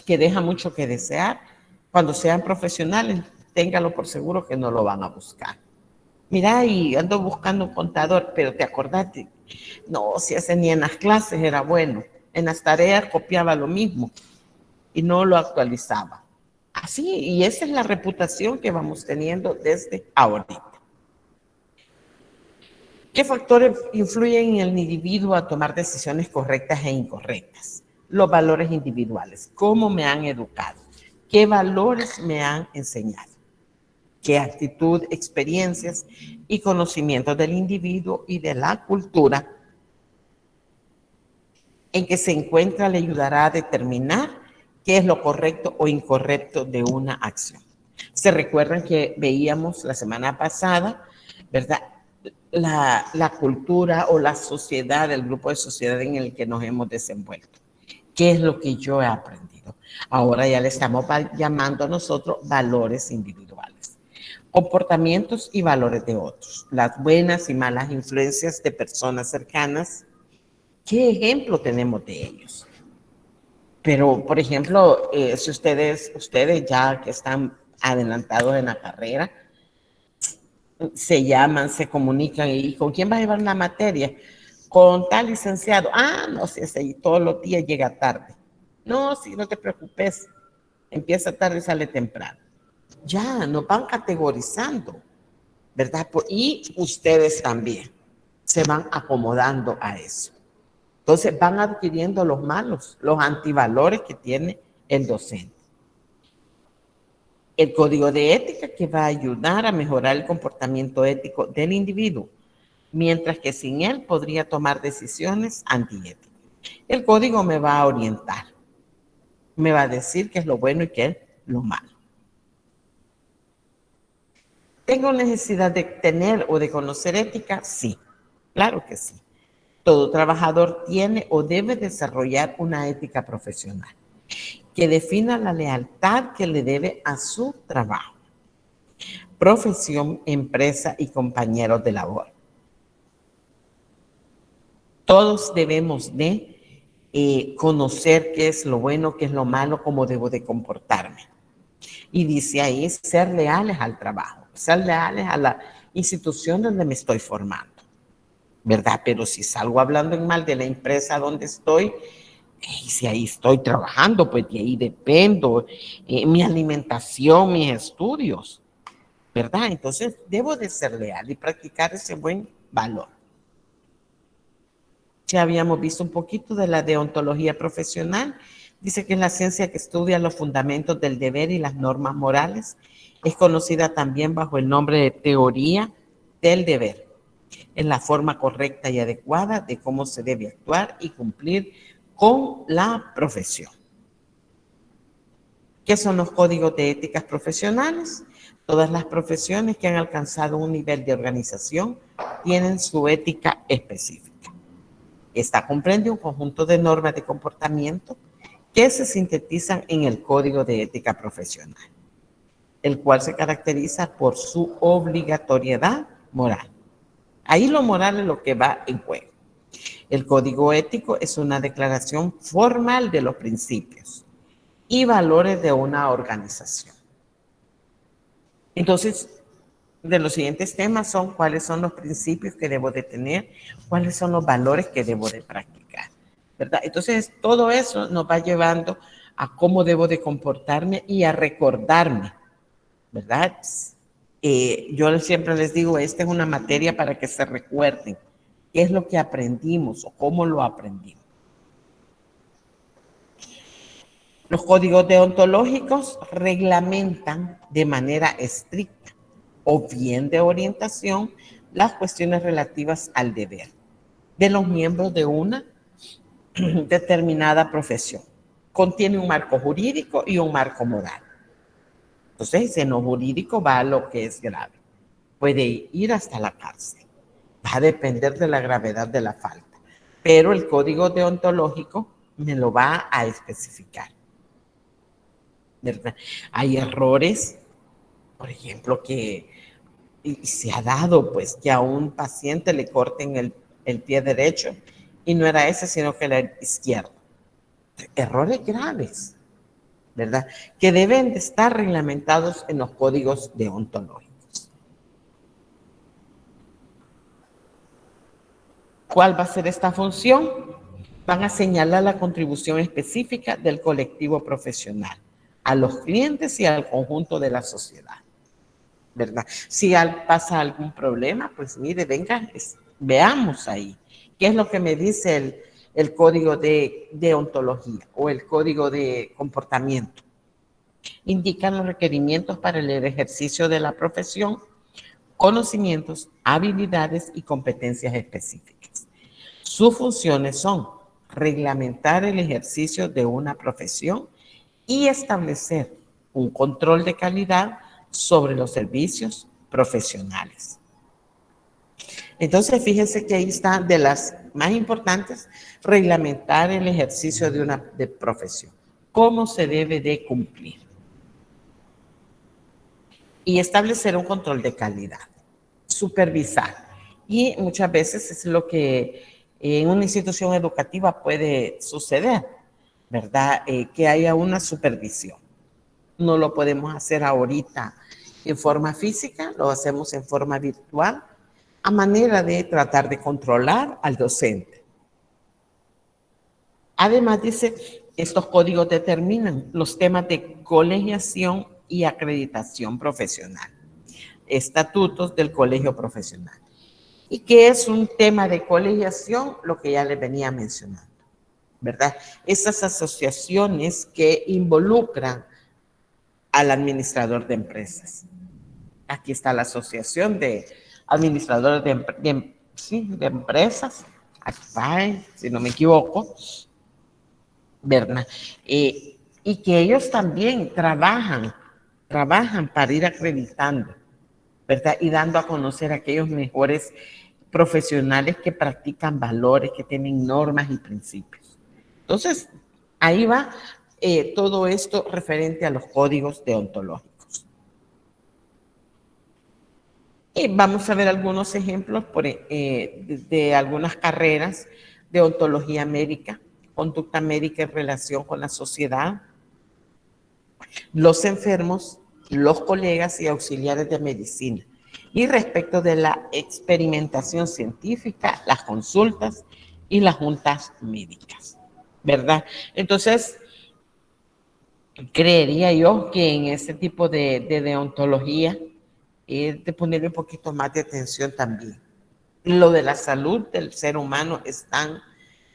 que deja mucho que desear, cuando sean profesionales, téngalo por seguro que no lo van a buscar. Mira, y ando buscando un contador, pero te acordaste, no, si ese ni en las clases era bueno, en las tareas copiaba lo mismo y no lo actualizaba. Así, y esa es la reputación que vamos teniendo desde ahorita. ¿Qué factores influyen en el individuo a tomar decisiones correctas e incorrectas? Los valores individuales. ¿Cómo me han educado? ¿Qué valores me han enseñado? ¿Qué actitud, experiencias y conocimientos del individuo y de la cultura en que se encuentra le ayudará a determinar qué es lo correcto o incorrecto de una acción? Se recuerdan que veíamos la semana pasada, ¿verdad? La cultura o la sociedad, el grupo de sociedad en el que nos hemos desenvuelto. ¿Qué es lo que yo he aprendido? Ahora ya le estamos llamando a nosotros valores individuales. Comportamientos y valores de otros. Las buenas y malas influencias de personas cercanas. ¿Qué ejemplo tenemos de ellos? Pero, por ejemplo, si ustedes ya que están adelantados en la carrera, se llaman, se comunican, ¿y con quién va a llevar la materia? Con tal licenciado. Ah, no sé, si todos los días llega tarde. No, sí, no te preocupes, empieza tarde y sale temprano. Ya, nos van categorizando, ¿verdad? Y ustedes también se van acomodando a eso. Entonces van adquiriendo los malos, los antivalores que tiene el docente. El código de ética que va a ayudar a mejorar el comportamiento ético del individuo, mientras que sin él podría tomar decisiones antiéticas. El código me va a orientar, me va a decir qué es lo bueno y qué es lo malo. ¿Tengo necesidad de tener o de conocer ética? Sí, claro que sí. Todo trabajador tiene o debe desarrollar una ética profesional que defina la lealtad que le debe a su trabajo, profesión, empresa y compañeros de labor. Todos debemos de conocer qué es lo bueno, qué es lo malo, cómo debo de comportarme. Y dice ahí, ser leales al trabajo, ser leales a la institución donde me estoy formando, ¿verdad? Pero si salgo hablando en mal de la empresa donde estoy, y si ahí estoy trabajando, pues de ahí dependo, mi alimentación, mis estudios, ¿verdad? Entonces debo de ser leal y practicar ese buen valor. Ya habíamos visto un poquito de la deontología profesional. Dice que es la ciencia que estudia los fundamentos del deber y las normas morales. Es conocida también bajo el nombre de teoría del deber. Es la forma correcta y adecuada de cómo se debe actuar y cumplir con la profesión. ¿Qué son los códigos de éticas profesionales? Todas las profesiones que han alcanzado un nivel de organización tienen su ética específica. Esta comprende un conjunto de normas de comportamiento que se sintetizan en el Código de Ética Profesional, el cual se caracteriza por su obligatoriedad moral. Ahí lo moral es lo que va en juego. El código ético es una declaración formal de los principios y valores de una organización. Entonces, de los siguientes temas son cuáles son los principios que debo de tener, cuáles son los valores que debo de practicar, ¿verdad? Entonces, todo eso nos va llevando a cómo debo de comportarme y a recordarme, ¿verdad? Yo siempre les digo, esta es una materia para que se recuerden qué es lo que aprendimos o cómo lo aprendimos. Los códigos deontológicos reglamentan de manera estricta o bien de orientación las cuestiones relativas al deber de los miembros de una determinada profesión. Contiene un marco jurídico y un marco moral. Entonces, en lo jurídico va a lo que es grave. Puede ir hasta la cárcel. Va a depender de la gravedad de la falta. Pero el código deontológico me lo va a especificar, ¿verdad? Hay errores, por ejemplo, que se ha dado, pues, que a un paciente le corten el pie derecho y no era ese, sino que era el izquierdo. Errores graves, ¿verdad? Que deben de estar reglamentados en los códigos deontológicos. ¿Cuál va a ser esta función? Van a señalar la contribución específica del colectivo profesional a los clientes y al conjunto de la sociedad, ¿verdad? Si pasa algún problema, pues mire, venga, veamos ahí. ¿Qué es lo que me dice el código de deontología o el código de comportamiento? Indican los requerimientos para el ejercicio de la profesión, conocimientos, habilidades y competencias específicas. Sus funciones son reglamentar el ejercicio de una profesión y establecer un control de calidad sobre los servicios profesionales. Entonces, fíjense que ahí está de las más importantes, reglamentar el ejercicio de una profesión. ¿Cómo se debe de cumplir? Y establecer un control de calidad, supervisar. Y muchas veces es lo que en una institución educativa puede suceder, ¿verdad? Que haya una supervisión. No lo podemos hacer ahorita en forma física, lo hacemos en forma virtual, a manera de tratar de controlar al docente. Además, dice, estos códigos determinan los temas de colegiación y acreditación profesional, estatutos del colegio profesional. ¿Y qué es un tema de colegiación? Lo que ya les venía mencionando, ¿verdad? Esas asociaciones que involucran al administrador de empresas. Aquí está la Asociación de Administradores de Empresas, ACPAE, si no me equivoco, ¿verdad? Y que ellos también trabajan para ir acreditando, ¿verdad? Y dando a conocer a aquellos mejores profesionales que practican valores, que tienen normas y principios. Entonces, ahí va todo esto referente a los códigos deontológicos. Y vamos a ver algunos ejemplos de algunas carreras de ontología médica, conducta médica en relación con la sociedad, los enfermos, los colegas y auxiliares de medicina. Y respecto de la experimentación científica, las consultas y las juntas médicas, ¿verdad? Entonces, creería yo que en ese tipo de deontología de ponerle un poquito más de atención también. Lo de la salud del ser humano es tan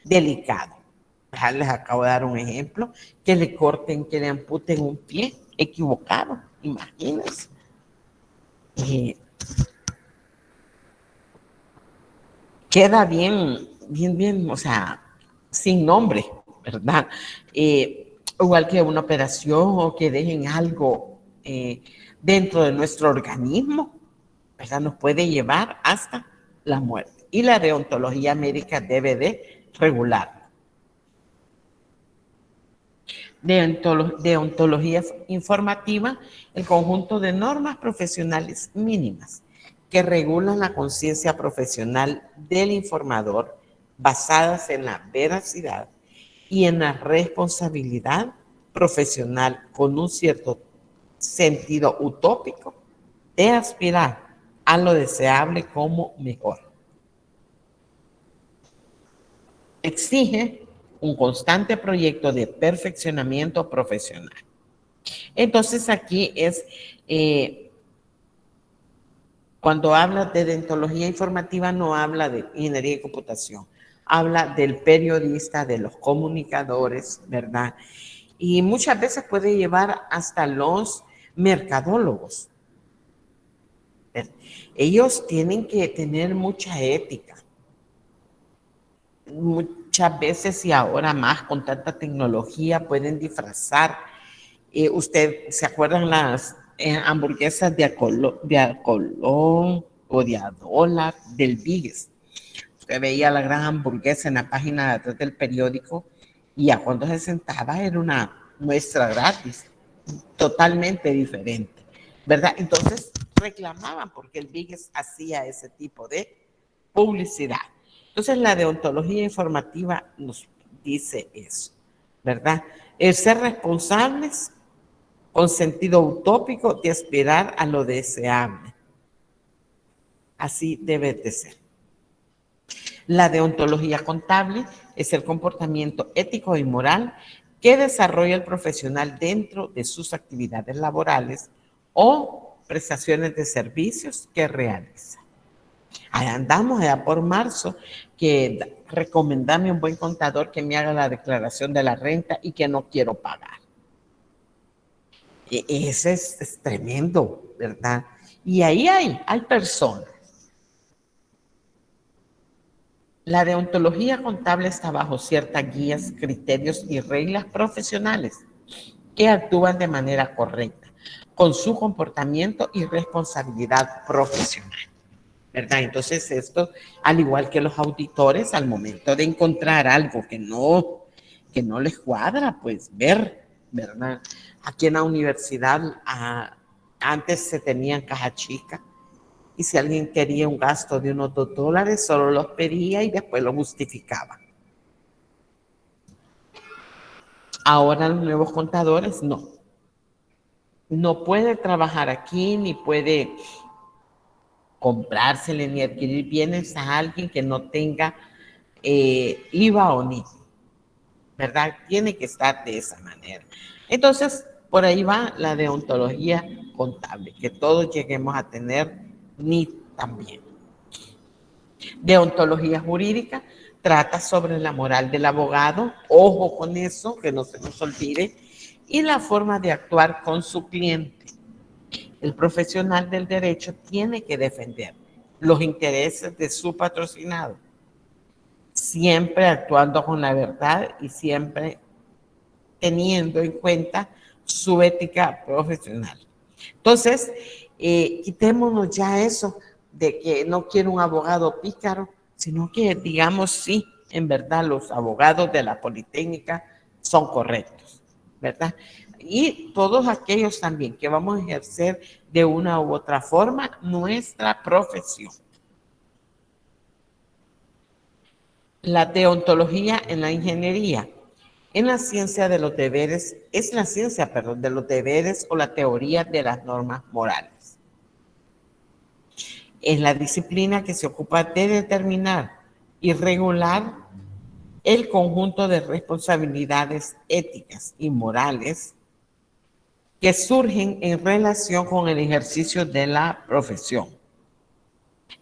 delicado. Ya les acabo de dar un ejemplo, que le corten, que le amputen un pie equivocado, imagínense. Queda bien, o sea, sin nombre, ¿verdad? Igual que una operación o que dejen algo dentro de nuestro organismo, ¿verdad? Nos puede llevar hasta la muerte. Y la deontología médica debe de regular. Deontología informativa, el conjunto de normas profesionales mínimas que regulan la conciencia profesional del informador basadas en la veracidad y en la responsabilidad profesional con un cierto sentido utópico de aspirar a lo deseable como mejor. Exige un constante proyecto de perfeccionamiento profesional. Entonces aquí es, cuando habla de deontología informativa, no habla de ingeniería y computación, habla del periodista, de los comunicadores, ¿verdad? y muchas veces puede llevar hasta los mercadólogos. Ellos tienen que tener mucha ética. Muchas veces y ahora más con tanta tecnología pueden disfrazar. ¿Usted se acuerdan las hamburguesas de Colón o de $1 del Biggest? Usted veía la gran hamburguesa en la página de atrás del periódico y ya cuando se sentaba era una muestra gratis, totalmente diferente, ¿verdad? Entonces reclamaban porque el Biggest hacía ese tipo de publicidad. Entonces la deontología informativa nos dice eso, ¿verdad? El ser responsables con sentido utópico de aspirar a lo deseable. Así debe de ser. La deontología contable es el comportamiento ético y moral que desarrolla el profesional dentro de sus actividades laborales o prestaciones de servicios que realiza. Ahí andamos allá por marzo, que recomendame un buen contador que me haga la declaración de la renta y que no quiero pagar. Ese es tremendo, ¿verdad? Y ahí hay personas. La deontología contable está bajo ciertas guías, criterios y reglas profesionales que actúan de manera correcta con su comportamiento y responsabilidad profesional, ¿verdad? Entonces esto, al igual que los auditores, al momento de encontrar algo que no les cuadra, pues ver, ¿verdad? Aquí en la universidad antes se tenían caja chica y si alguien quería un gasto de unos $2, solo los pedía y después lo justificaba. Ahora los nuevos contadores no puede trabajar aquí ni puede comprársele ni adquirir bienes a alguien que no tenga IVA o NIF, ¿verdad? Tiene que estar de esa manera. Entonces, por ahí va la deontología contable, que todos lleguemos a tener NIF también. Deontología jurídica trata sobre la moral del abogado, ojo con eso, que no se nos olvide, y la forma de actuar con su cliente. El profesional del derecho tiene que defender los intereses de su patrocinado, siempre actuando con la verdad y siempre teniendo en cuenta su ética profesional. Entonces, quitémonos ya eso de que no quiero un abogado pícaro, sino que digamos sí, en verdad los abogados de la Politécnica son correctos, ¿verdad? Y todos aquellos también que vamos a ejercer de una u otra forma nuestra profesión. La deontología en la ingeniería. En la ciencia de los deberes, es la ciencia, perdón, de los deberes o la teoría de las normas morales. Es la disciplina que se ocupa de determinar y regular el conjunto de responsabilidades éticas y morales que surgen en relación con el ejercicio de la profesión,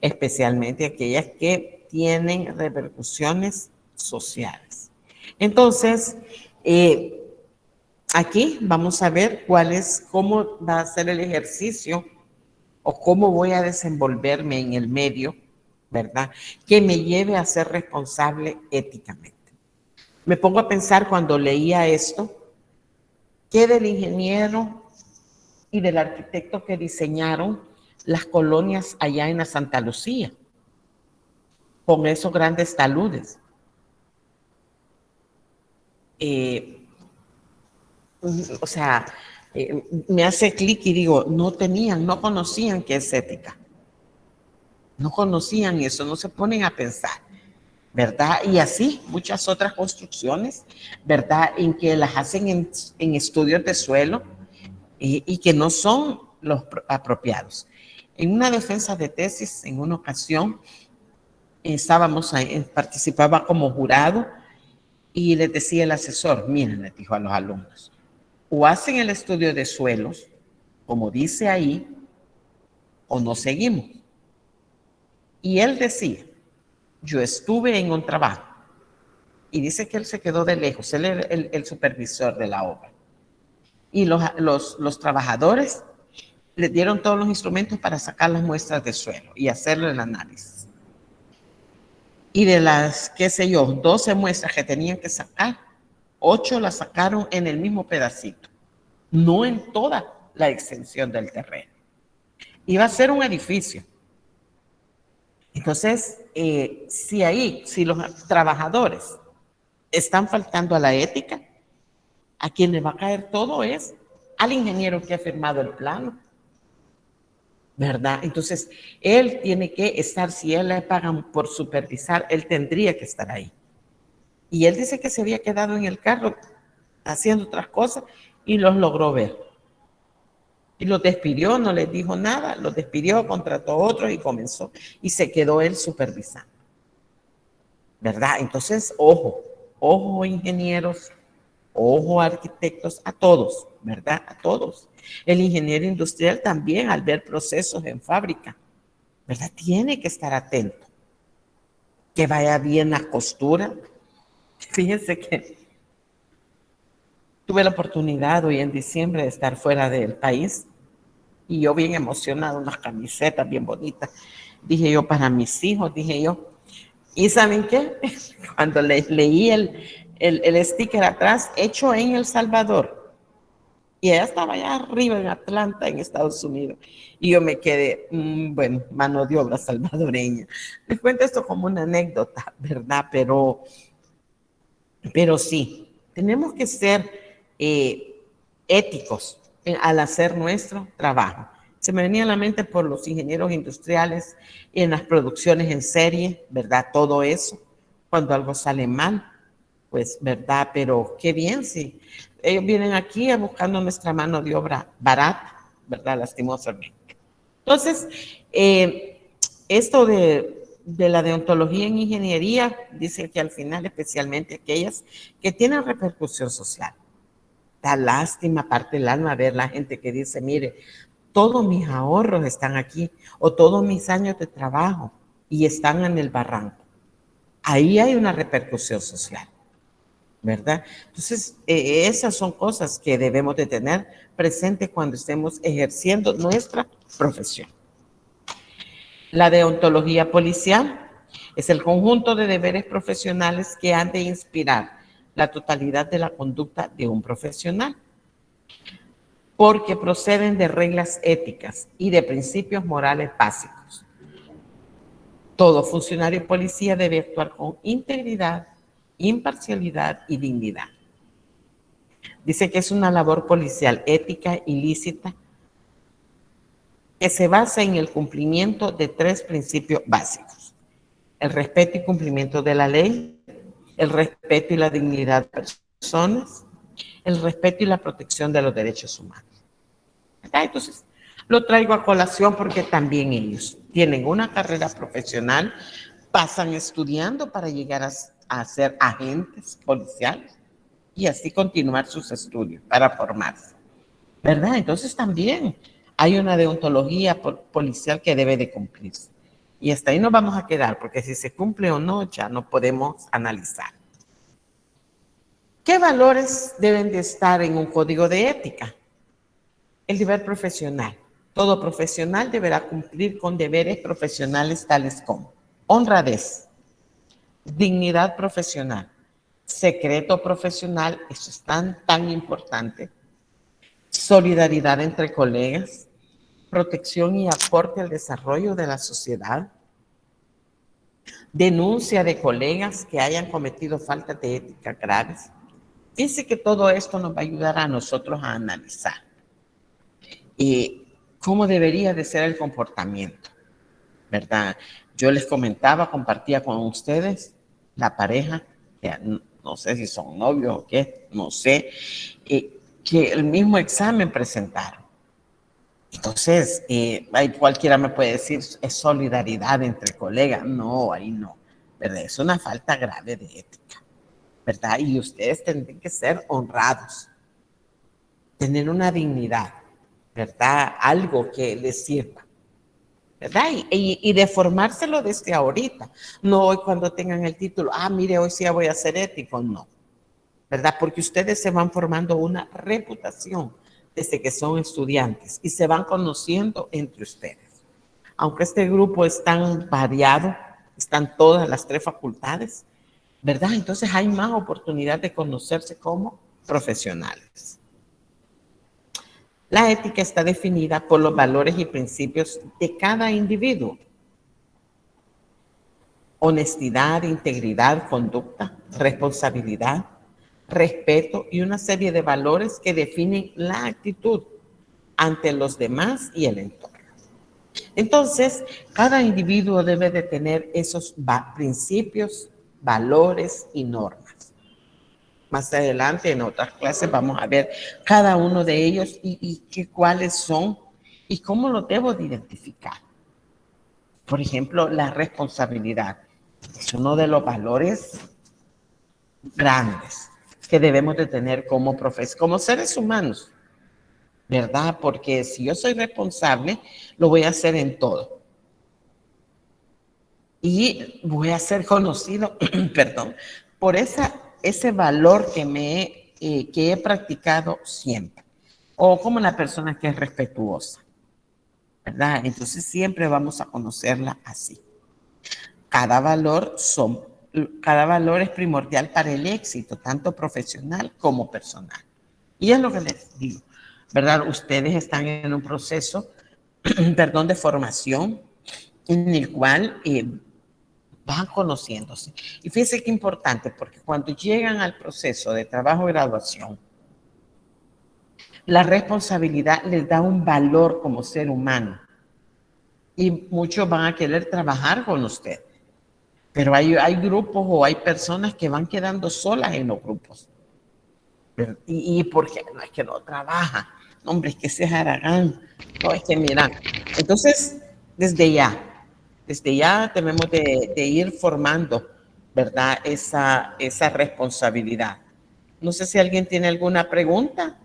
especialmente aquellas que tienen repercusiones sociales. Entonces, aquí vamos a ver cómo va a ser el ejercicio o cómo voy a desenvolverme en el medio, ¿verdad? Que me lleve a ser responsable éticamente. Me pongo a pensar cuando leía esto, ¿qué del ingeniero y del arquitecto que diseñaron las colonias allá en la Santa Lucía, con esos grandes taludes? O sea, me hace clic y digo, no conocían qué es ética. No conocían eso, no se ponen a pensar, ¿verdad? Y así muchas otras construcciones, ¿verdad? En que las hacen en estudios de suelo y que no son los apropiados. En una defensa de tesis, en una ocasión, participaba como jurado y les decía el asesor, miren, les dijo a los alumnos, o hacen el estudio de suelos, como dice ahí, o no seguimos. Y él decía, yo estuve en un trabajo y dice que él se quedó de lejos, él era el supervisor de la obra. Y los trabajadores le dieron todos los instrumentos para sacar las muestras de suelo y hacerle el análisis. Y de las, qué sé yo, 12 muestras que tenían que sacar, 8 las sacaron en el mismo pedacito, no en toda la extensión del terreno. Iba a ser un edificio. Entonces, si los trabajadores están faltando a la ética, a quien le va a caer todo es al ingeniero que ha firmado el plano, ¿verdad? Entonces, él tiene que estar, si él le pagan por supervisar, él tendría que estar ahí. Y él dice que se había quedado en el carro haciendo otras cosas y los logró ver. Y los despidió, no les dijo nada, los despidió, contrató otros y comenzó. Y se quedó él supervisando, ¿verdad? Entonces, ojo ingenieros, ojo arquitectos, a todos, ¿verdad? A todos. El ingeniero industrial también, al ver procesos en fábrica, ¿verdad? Tiene que estar atento, que vaya bien la costura. Fíjense que tuve la oportunidad hoy en diciembre de estar fuera del país y yo bien emocionada, unas camisetas bien bonitas. Dije yo, para mis hijos, dije yo. ¿Y saben qué? Cuando les leí el sticker atrás, hecho en El Salvador, y ella estaba allá arriba en Atlanta, en Estados Unidos, y yo me quedé, bueno, mano de obra salvadoreña. Les cuento esto como una anécdota, ¿verdad? Pero sí, tenemos que ser éticos al hacer nuestro trabajo. Se me venía a la mente por los ingenieros industriales y en las producciones en serie, ¿verdad? Todo eso, cuando algo sale mal, pues, ¿verdad? Pero qué bien, sí. Ellos vienen aquí buscando nuestra mano de obra barata, ¿verdad? Lastimosamente. Entonces, esto de la deontología en ingeniería, dice que al final, especialmente aquellas que tienen repercusión social. Da lástima, parte del alma, ver la gente que dice, mire, todos mis ahorros están aquí, o todos mis años de trabajo, y están en el barranco. Ahí hay una repercusión social, ¿verdad? Entonces, esas son cosas que debemos de tener presente cuando estemos ejerciendo nuestra profesión. La deontología policial es el conjunto de deberes profesionales que han de inspirar la totalidad de la conducta de un profesional, porque proceden de reglas éticas y de principios morales básicos. Todo funcionario policía debe actuar con integridad, imparcialidad y dignidad. Dice que es una labor policial ética y lícita que se basa en el cumplimiento de 3 principios básicos: el respeto y cumplimiento de la ley, el respeto y la dignidad de las personas, el respeto y la protección de los derechos humanos. Entonces, lo traigo a colación porque también ellos tienen una carrera profesional, pasan estudiando para llegar a ser agentes policiales y así continuar sus estudios para formarse, ¿verdad? Entonces también hay una deontología policial que debe de cumplirse. Y hasta ahí nos vamos a quedar, porque si se cumple o no, ya no podemos analizar. ¿Qué valores deben de estar en un código de ética? El deber profesional. Todo profesional deberá cumplir con deberes profesionales tales como honradez, dignidad profesional, secreto profesional, eso es tan importante, solidaridad entre colegas, protección y aporte al desarrollo de la sociedad, denuncia de colegas que hayan cometido faltas de ética graves. Dice que todo esto nos va a ayudar a nosotros a analizar cómo debería de ser el comportamiento, ¿verdad? Yo les comentaba, compartía con ustedes la pareja, que no sé si son novios o qué, no sé, que el mismo examen presentaron. Entonces, ahí cualquiera me puede decir, es solidaridad entre colegas. No, ahí no, ¿verdad? Es una falta grave de ética, ¿verdad? Y ustedes tendrían que ser honrados, tener una dignidad, ¿verdad? Algo que les sirva, ¿verdad? Y de formárselo desde ahorita, no hoy cuando tengan el título, mire, hoy sí ya voy a ser ético, no, ¿verdad? Porque ustedes se van formando una reputación desde que son estudiantes y se van conociendo entre ustedes. Aunque este grupo es tan variado, están todas las 3 facultades, ¿verdad? Entonces hay más oportunidad de conocerse como profesionales. La ética está definida por los valores y principios de cada individuo. Honestidad, integridad, conducta, responsabilidad, respeto y una serie de valores que definen la actitud ante los demás y el entorno. Entonces, cada individuo debe de tener esos principios, valores y normas. Más adelante en otras clases vamos a ver cada uno de ellos y cuáles son y cómo los debo de identificar. Por ejemplo, la responsabilidad es uno de los valores grandes que debemos de tener como como seres humanos, ¿verdad? Porque si yo soy responsable, lo voy a hacer en todo. Y voy a ser conocido, perdón, por ese valor que he practicado siempre. O como la persona que es respetuosa, ¿verdad? Entonces siempre vamos a conocerla así. Cada valor es primordial para el éxito, tanto profesional como personal. Y es lo que les digo, ¿verdad? Ustedes están en un proceso, perdón, de formación en el cual van conociéndose. Y fíjense qué importante, porque cuando llegan al proceso de trabajo y graduación, la responsabilidad les da un valor como ser humano. Y muchos van a querer trabajar con usted. Pero hay grupos o hay personas que van quedando solas en los grupos. ¿Y por qué? No es que no trabaja. No, hombre, es que ese es haragán. No, es que mira. Entonces, desde ya debemos de ir formando, ¿verdad? Esa responsabilidad. No sé si alguien tiene alguna pregunta.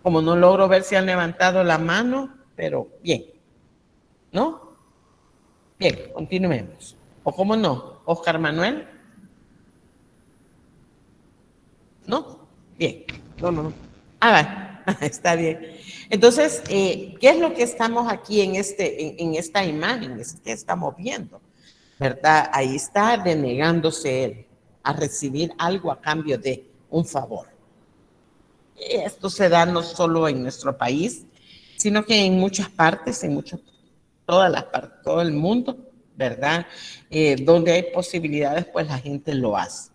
Como no logro ver si han levantado la mano, pero bien. ¿No? Bien, continuemos. ¿O cómo no? ¿Oscar Manuel? ¿No? Bien. No. Está bien. Entonces, ¿qué es lo que estamos aquí en esta imagen? ¿Qué estamos viendo? ¿Verdad? Ahí está denegándose él a recibir algo a cambio de un favor. Esto se da no solo en nuestro país, sino que en muchas partes, todo el mundo, ¿verdad? Donde hay posibilidades, pues la gente lo hace.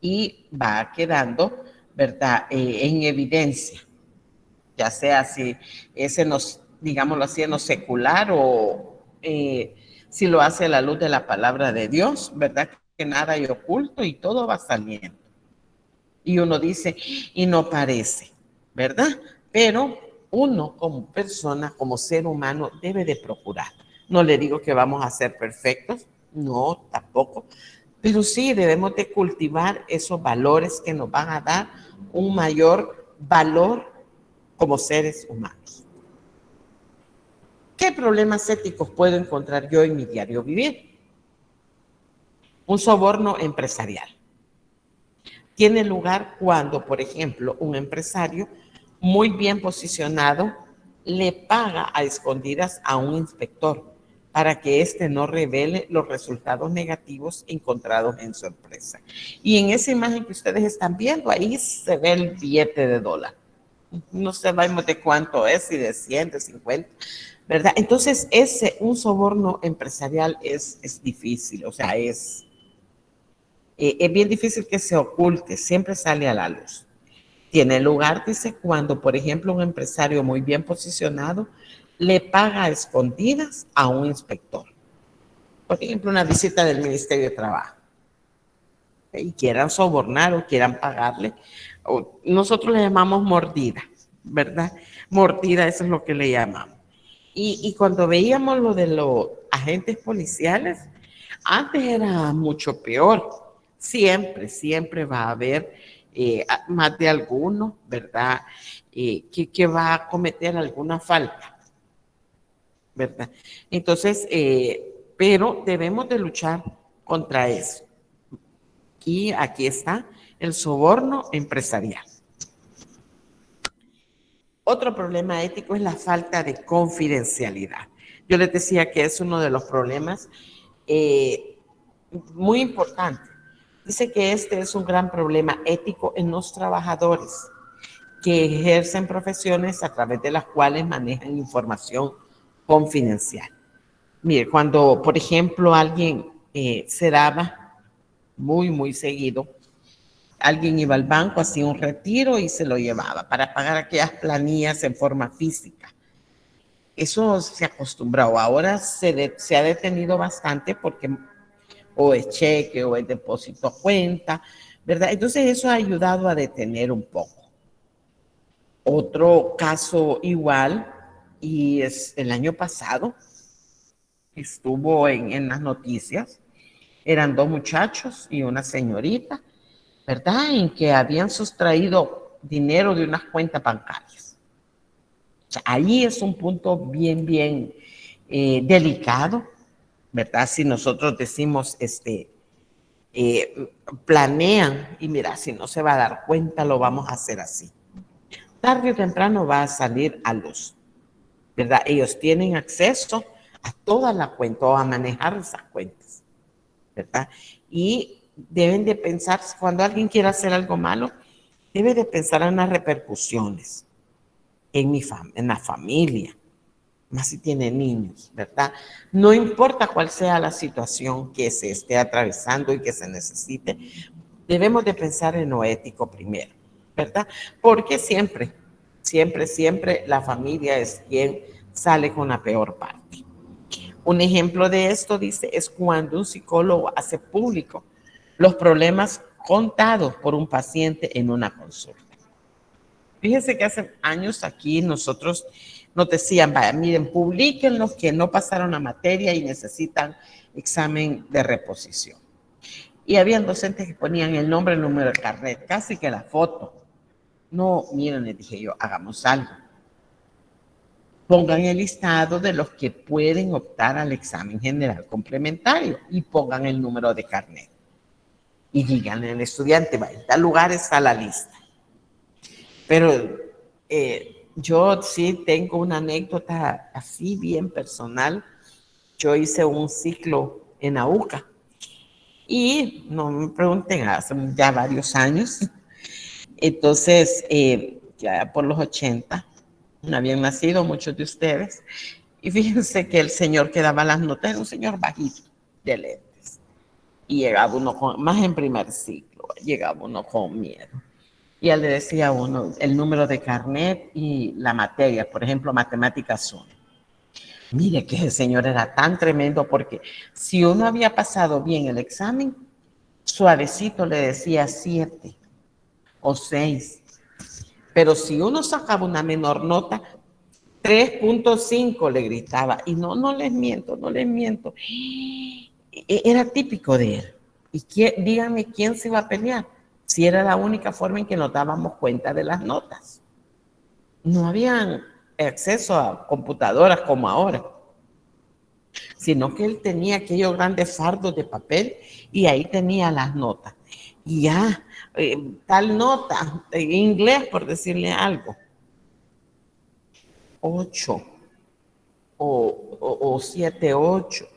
Y va quedando, ¿verdad? En evidencia, ya sea si ese nos, digámoslo así, en lo secular o si lo hace a la luz de la palabra de Dios, ¿verdad? Que nada hay oculto y todo va saliendo. Y uno dice, y no parece, ¿verdad? Pero uno como persona, como ser humano, debe de procurar. No le digo que vamos a ser perfectos, no, tampoco, pero sí debemos de cultivar esos valores que nos van a dar un mayor valor como seres humanos. ¿Qué problemas éticos puedo encontrar yo en mi diario vivir? Un soborno empresarial. Tiene lugar cuando, por ejemplo, un empresario muy bien posicionado le paga a escondidas a un inspector para que éste no revele los resultados negativos encontrados en su empresa. Y en esa imagen que ustedes están viendo, ahí se ve el billete de dólar. No sabemos de cuánto es, si de 100, de 50, ¿verdad? Entonces, un soborno empresarial es difícil, o sea, es bien difícil que se oculte, siempre sale a la luz. Tiene lugar, dice, cuando, por ejemplo, un empresario muy bien posicionado le paga a escondidas a un inspector. Por ejemplo, una visita del Ministerio de Trabajo. Y quieran sobornar o quieran pagarle. Nosotros le llamamos mordida, ¿verdad? Mordida, eso es lo que le llamamos. Y cuando veíamos lo de los agentes policiales, antes era mucho peor. Siempre va a haber más de alguno, ¿verdad? Que va a cometer alguna falta, ¿verdad? Entonces, pero debemos de luchar contra eso. Y aquí está el soborno empresarial. Otro problema ético es la falta de confidencialidad. Yo les decía que es uno de los problemas muy importantes. Dice que este es un gran problema ético en los trabajadores que ejercen profesiones a través de las cuales manejan información confidencial. Mire, cuando, por ejemplo, alguien se daba muy seguido, alguien iba al banco, hacía un retiro y se lo llevaba para pagar aquellas planillas en forma física. Eso se ha acostumbrado. Ahora se ha detenido bastante porque o es cheque o es depósito a cuenta, ¿verdad? Entonces eso ha ayudado a detener un poco. Otro caso igual, y es el año pasado, estuvo en las noticias, eran 2 muchachos y una señorita, ¿verdad? En que habían sustraído dinero de unas cuentas bancarias. O sea, ahí es un punto bien delicado, ¿verdad? Si nosotros decimos, planean y mira, si no se va a dar cuenta, lo vamos a hacer así. Tarde o temprano va a salir a luz, ¿verdad? Ellos tienen acceso a toda la cuenta o a manejar esas cuentas, ¿verdad? Y deben de pensar, cuando alguien quiera hacer algo malo, debe de pensar en las repercusiones en la familia, más si tiene niños, ¿verdad? No importa cuál sea la situación que se esté atravesando y que se necesite, debemos de pensar en lo ético primero, ¿verdad? Porque siempre la familia es quien sale con la peor parte. Un ejemplo de esto, dice, es cuando un psicólogo hace público los problemas contados por un paciente en una consulta. Fíjense que hace años aquí nosotros nos decían, vaya, miren, publiquen los que no pasaron la materia y necesitan examen de reposición. Y habían docentes que ponían el nombre, el número de carnet, casi que la foto. No, miren, les dije yo, hagamos algo. Pongan el listado de los que pueden optar al examen general complementario y pongan el número de carnet. Y díganle al estudiante, vaya, en tal lugar está la lista. Pero yo sí tengo una anécdota así bien personal. Yo hice un ciclo en AUCA y no me pregunten, hace ya varios años. Entonces, ya por los 80, no habían nacido muchos de ustedes. Y fíjense que el señor que daba las notas era un señor bajito, de lentes. Y llegaba uno más en primer ciclo, llegaba uno con miedo. Y él le decía a uno el número de carnet y la materia, por ejemplo, matemáticas 1. Mire que ese señor era tan tremendo porque si uno había pasado bien el examen, suavecito le decía 7 o 6. Pero si uno sacaba una menor nota, 3.5 le gritaba. Y no les miento. Era típico de él. Y díganme quién se iba a pelear, si era la única forma en que nos dábamos cuenta de las notas. No habían acceso a computadoras como ahora, sino que él tenía aquellos grandes fardos de papel y ahí tenía las notas. Y ya, tal nota, en inglés, por decirle algo, 8 o 7, 8.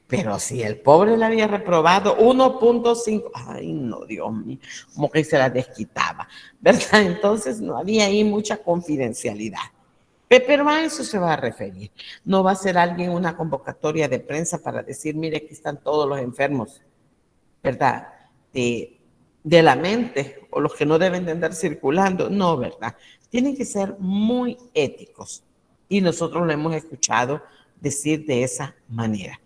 Pero si el pobre le había reprobado 1.5, ay no, Dios mío, como que se la desquitaba, ¿verdad? Entonces no había ahí mucha confidencialidad. Pero a eso se va a referir. No va a ser alguien una convocatoria de prensa para decir, mire, aquí están todos los enfermos, ¿verdad? De la mente o los que no deben de andar circulando. No, ¿verdad? Tienen que ser muy éticos. Y nosotros lo hemos escuchado decir de esa manera.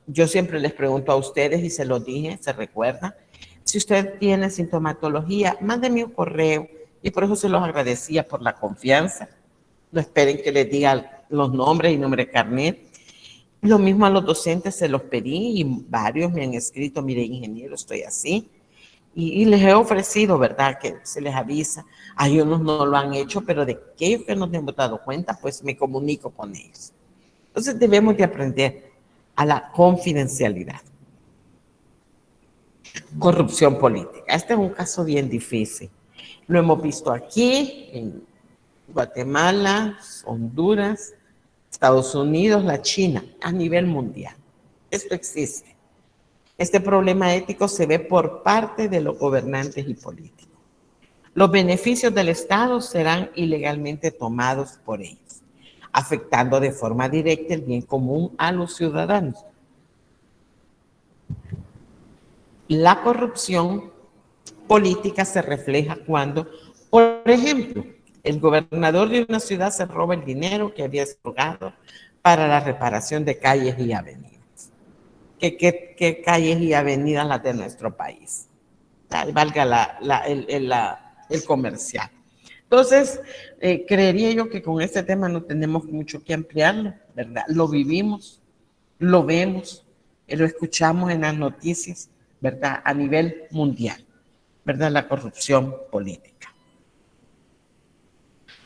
Yo siempre les pregunto a ustedes y se los dije, se recuerda, si usted tiene sintomatología, mándeme un correo y por eso se los agradecía por la confianza. No esperen que les diga los nombres y nombre de carnet. Lo mismo a los docentes se los pedí y varios me han escrito, mire, ingeniero, estoy así. Y les he ofrecido, ¿verdad?, que se les avisa. Hay unos no lo han hecho, pero de aquellos que nos hemos dado cuenta, pues me comunico con ellos. Entonces debemos de aprender a la confidencialidad. Corrupción política. Este es un caso bien difícil. Lo hemos visto aquí, en Guatemala, Honduras, Estados Unidos, la China, a nivel mundial. Esto existe. Este problema ético se ve por parte de los gobernantes y políticos. Los beneficios del Estado serán ilegalmente tomados por ellos, afectando de forma directa el bien común a los ciudadanos. La corrupción política se refleja cuando, por ejemplo, el gobernador de una ciudad se roba el dinero que había estrogado para la reparación de calles y avenidas. ¿Qué calles y avenidas las de nuestro país? Valga el comercial. Entonces, creería yo que con este tema no tenemos mucho que ampliarlo, ¿verdad? Lo vivimos, lo vemos, lo escuchamos en las noticias, ¿verdad? A nivel mundial, ¿verdad? La corrupción política.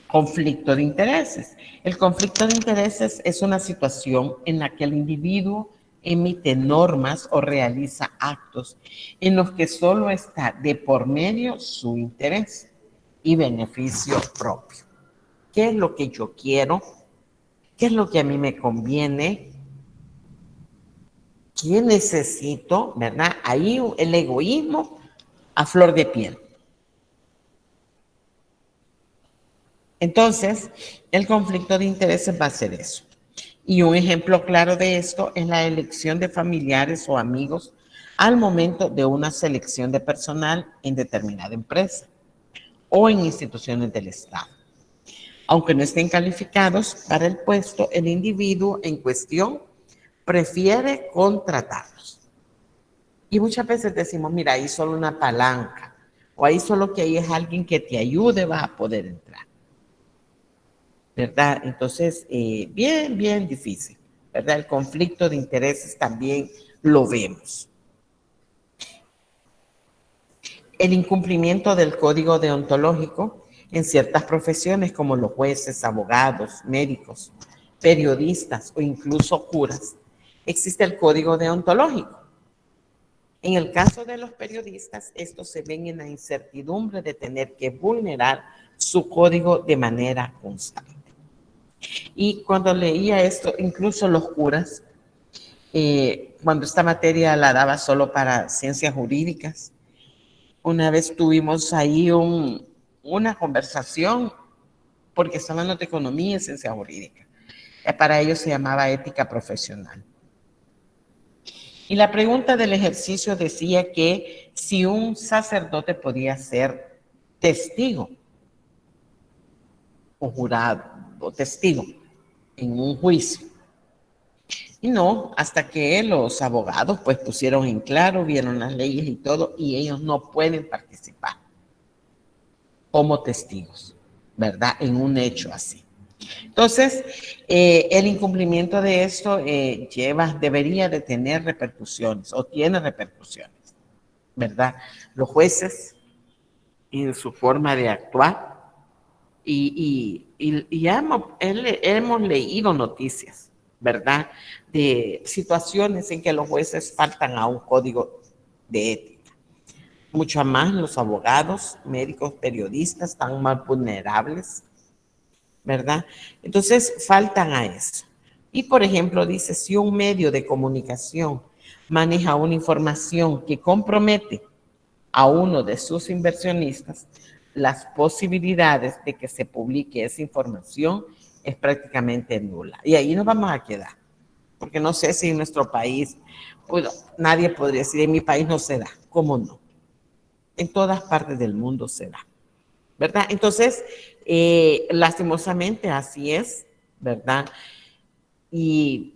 Conflicto de intereses. El conflicto de intereses es una situación en la que el individuo emite normas o realiza actos en los que solo está de por medio su interés y beneficio propio. ¿Qué es lo que yo quiero? ¿Qué es lo que a mí me conviene? ¿Qué necesito? ¿Verdad? Ahí el egoísmo a flor de piel. Entonces, el conflicto de intereses va a ser eso. Y un ejemplo claro de esto es la elección de familiares o amigos al momento de una selección de personal en determinada empresa o en instituciones del Estado. Aunque no estén calificados para el puesto, el individuo en cuestión prefiere contratarlos. Y muchas veces decimos, mira, ahí solo una palanca, o ahí solo que ahí es alguien que te ayude, vas a poder entrar. ¿Verdad? Entonces, bien difícil, ¿verdad? El conflicto de intereses también lo vemos. El incumplimiento del código deontológico en ciertas profesiones como los jueces, abogados, médicos, periodistas o incluso curas, existe el código deontológico. En el caso de los periodistas, estos se ven en la incertidumbre de tener que vulnerar su código de manera constante. Y cuando leía esto, incluso los curas, cuando esta materia la daba solo para ciencias jurídicas, una vez tuvimos ahí una conversación, porque estaban hablando de economía y ciencia jurídica. Para ellos se llamaba ética profesional. Y la pregunta del ejercicio decía que si un sacerdote podía ser testigo o jurado o testigo en un juicio. Y no, hasta que los abogados pues pusieron en claro, vieron las leyes y todo, y ellos no pueden participar como testigos, ¿verdad? En un hecho así. Entonces, el incumplimiento de esto debería de tener repercusiones o tiene repercusiones, ¿verdad? Los jueces en su forma de actuar y hemos leído noticias, ¿verdad? De situaciones en que los jueces faltan a un código de ética. Mucho más los abogados, médicos, periodistas están más vulnerables, ¿verdad? Entonces, faltan a eso. Y, por ejemplo, dice, si un medio de comunicación maneja una información que compromete a uno de sus inversionistas, las posibilidades de que se publique esa información es prácticamente nula. Y ahí nos vamos a quedar, porque no sé si en nuestro país, bueno, nadie podría decir, en mi país no se da. ¿Cómo no? En todas partes del mundo se da, ¿verdad? Entonces, lastimosamente así es, ¿verdad? Y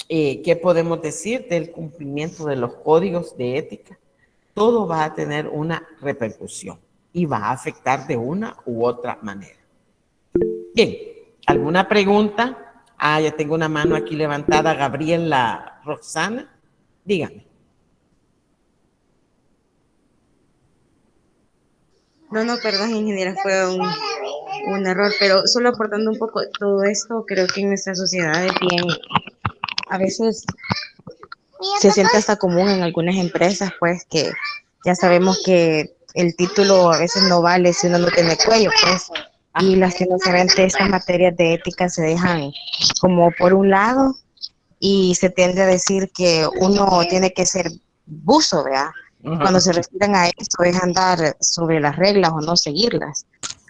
¿qué podemos decir del cumplimiento de los códigos de ética? Todo va a tener una repercusión y va a afectar de una u otra manera. Bien, ¿alguna pregunta? Ya tengo una mano aquí levantada, Gabriela Roxana. Dígame. No, perdón, ingeniera, fue un error, pero solo aportando un poco todo esto, creo que en nuestra sociedad es bien, a veces se siente hasta común en algunas empresas, pues que ya sabemos que el título a veces no vale si uno no tiene cuello, pues. Y lastimosamente estas materias de ética se dejan como por un lado y se tiende a decir que uno tiene que ser buzo, ¿verdad? Cuando se refieren a eso es andar sobre las reglas o no seguirlas.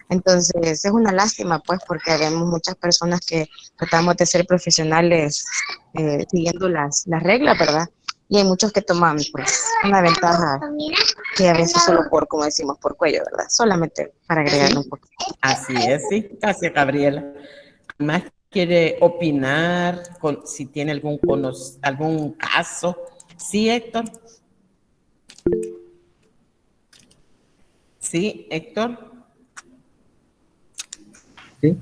Entonces es una lástima, pues, porque vemos muchas personas que tratamos de ser profesionales siguiendo las reglas, ¿verdad? Y hay muchos que toman, pues, una ventaja que a veces solo por, como decimos, por cuello, ¿verdad? Solamente para agregarle un poco. Así es, sí. Gracias, Gabriela. ¿Más quiere opinar si tiene algún caso? Sí, Héctor. Sí, Héctor. Sí,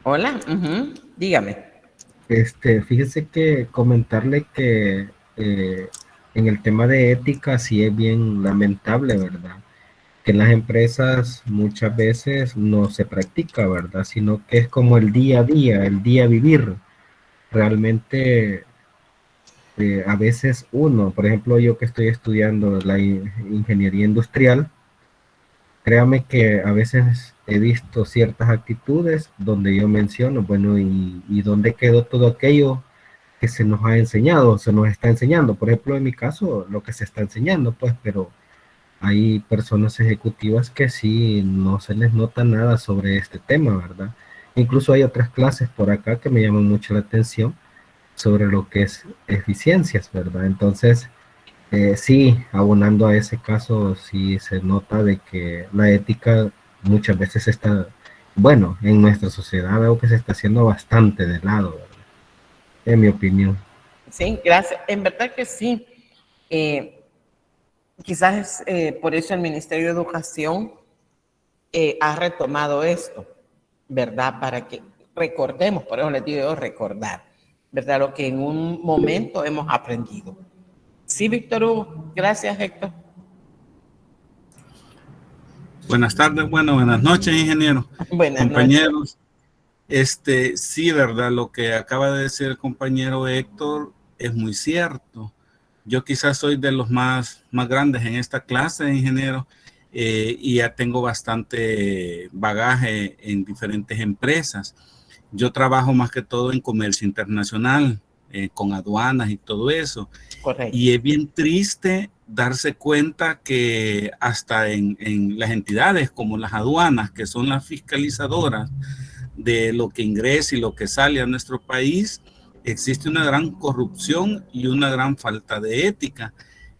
Hola, dígame. fíjese que comentarle que en el tema de ética sí es bien lamentable, ¿verdad? Que en las empresas muchas veces no se practica, ¿verdad? Sino que es como el día a día, el día a vivir. Realmente a veces uno, por ejemplo, yo que estoy estudiando la ingeniería industrial, créame que a veces he visto ciertas actitudes donde yo menciono, bueno, y dónde quedó todo aquello que se nos ha enseñado, se nos está enseñando. Por ejemplo, en mi caso, lo que se está enseñando, pues, pero hay personas ejecutivas que sí no se les nota nada sobre este tema, ¿verdad? Incluso hay otras clases por acá que me llaman mucho la atención sobre lo que es eficiencias, ¿verdad? Entonces, sí, abonando a ese caso, sí se nota de que la ética muchas veces está, bueno, en nuestra sociedad veo que se está haciendo bastante de lado, ¿verdad? En mi opinión. Sí, gracias. En verdad que sí. Quizás por eso el Ministerio de Educación ha retomado esto, ¿verdad? Para que recordemos, por eso les digo recordar, ¿verdad? Lo que en un momento hemos aprendido. Sí, Víctor Hugo. Gracias, Héctor. Buenas tardes, bueno, buenas noches, ingeniero. Buenas compañeros. Sí, verdad, lo que acaba de decir el compañero Héctor es muy cierto. Yo quizás soy de los más grandes en esta clase de ingeniero y ya tengo bastante bagaje en diferentes empresas. Yo trabajo más que todo en comercio internacional, con aduanas y todo eso. Correcto. Y es bien triste darse cuenta que hasta en las entidades como las aduanas, que son las fiscalizadoras de lo que ingresa y lo que sale a nuestro país, existe una gran corrupción y una gran falta de ética.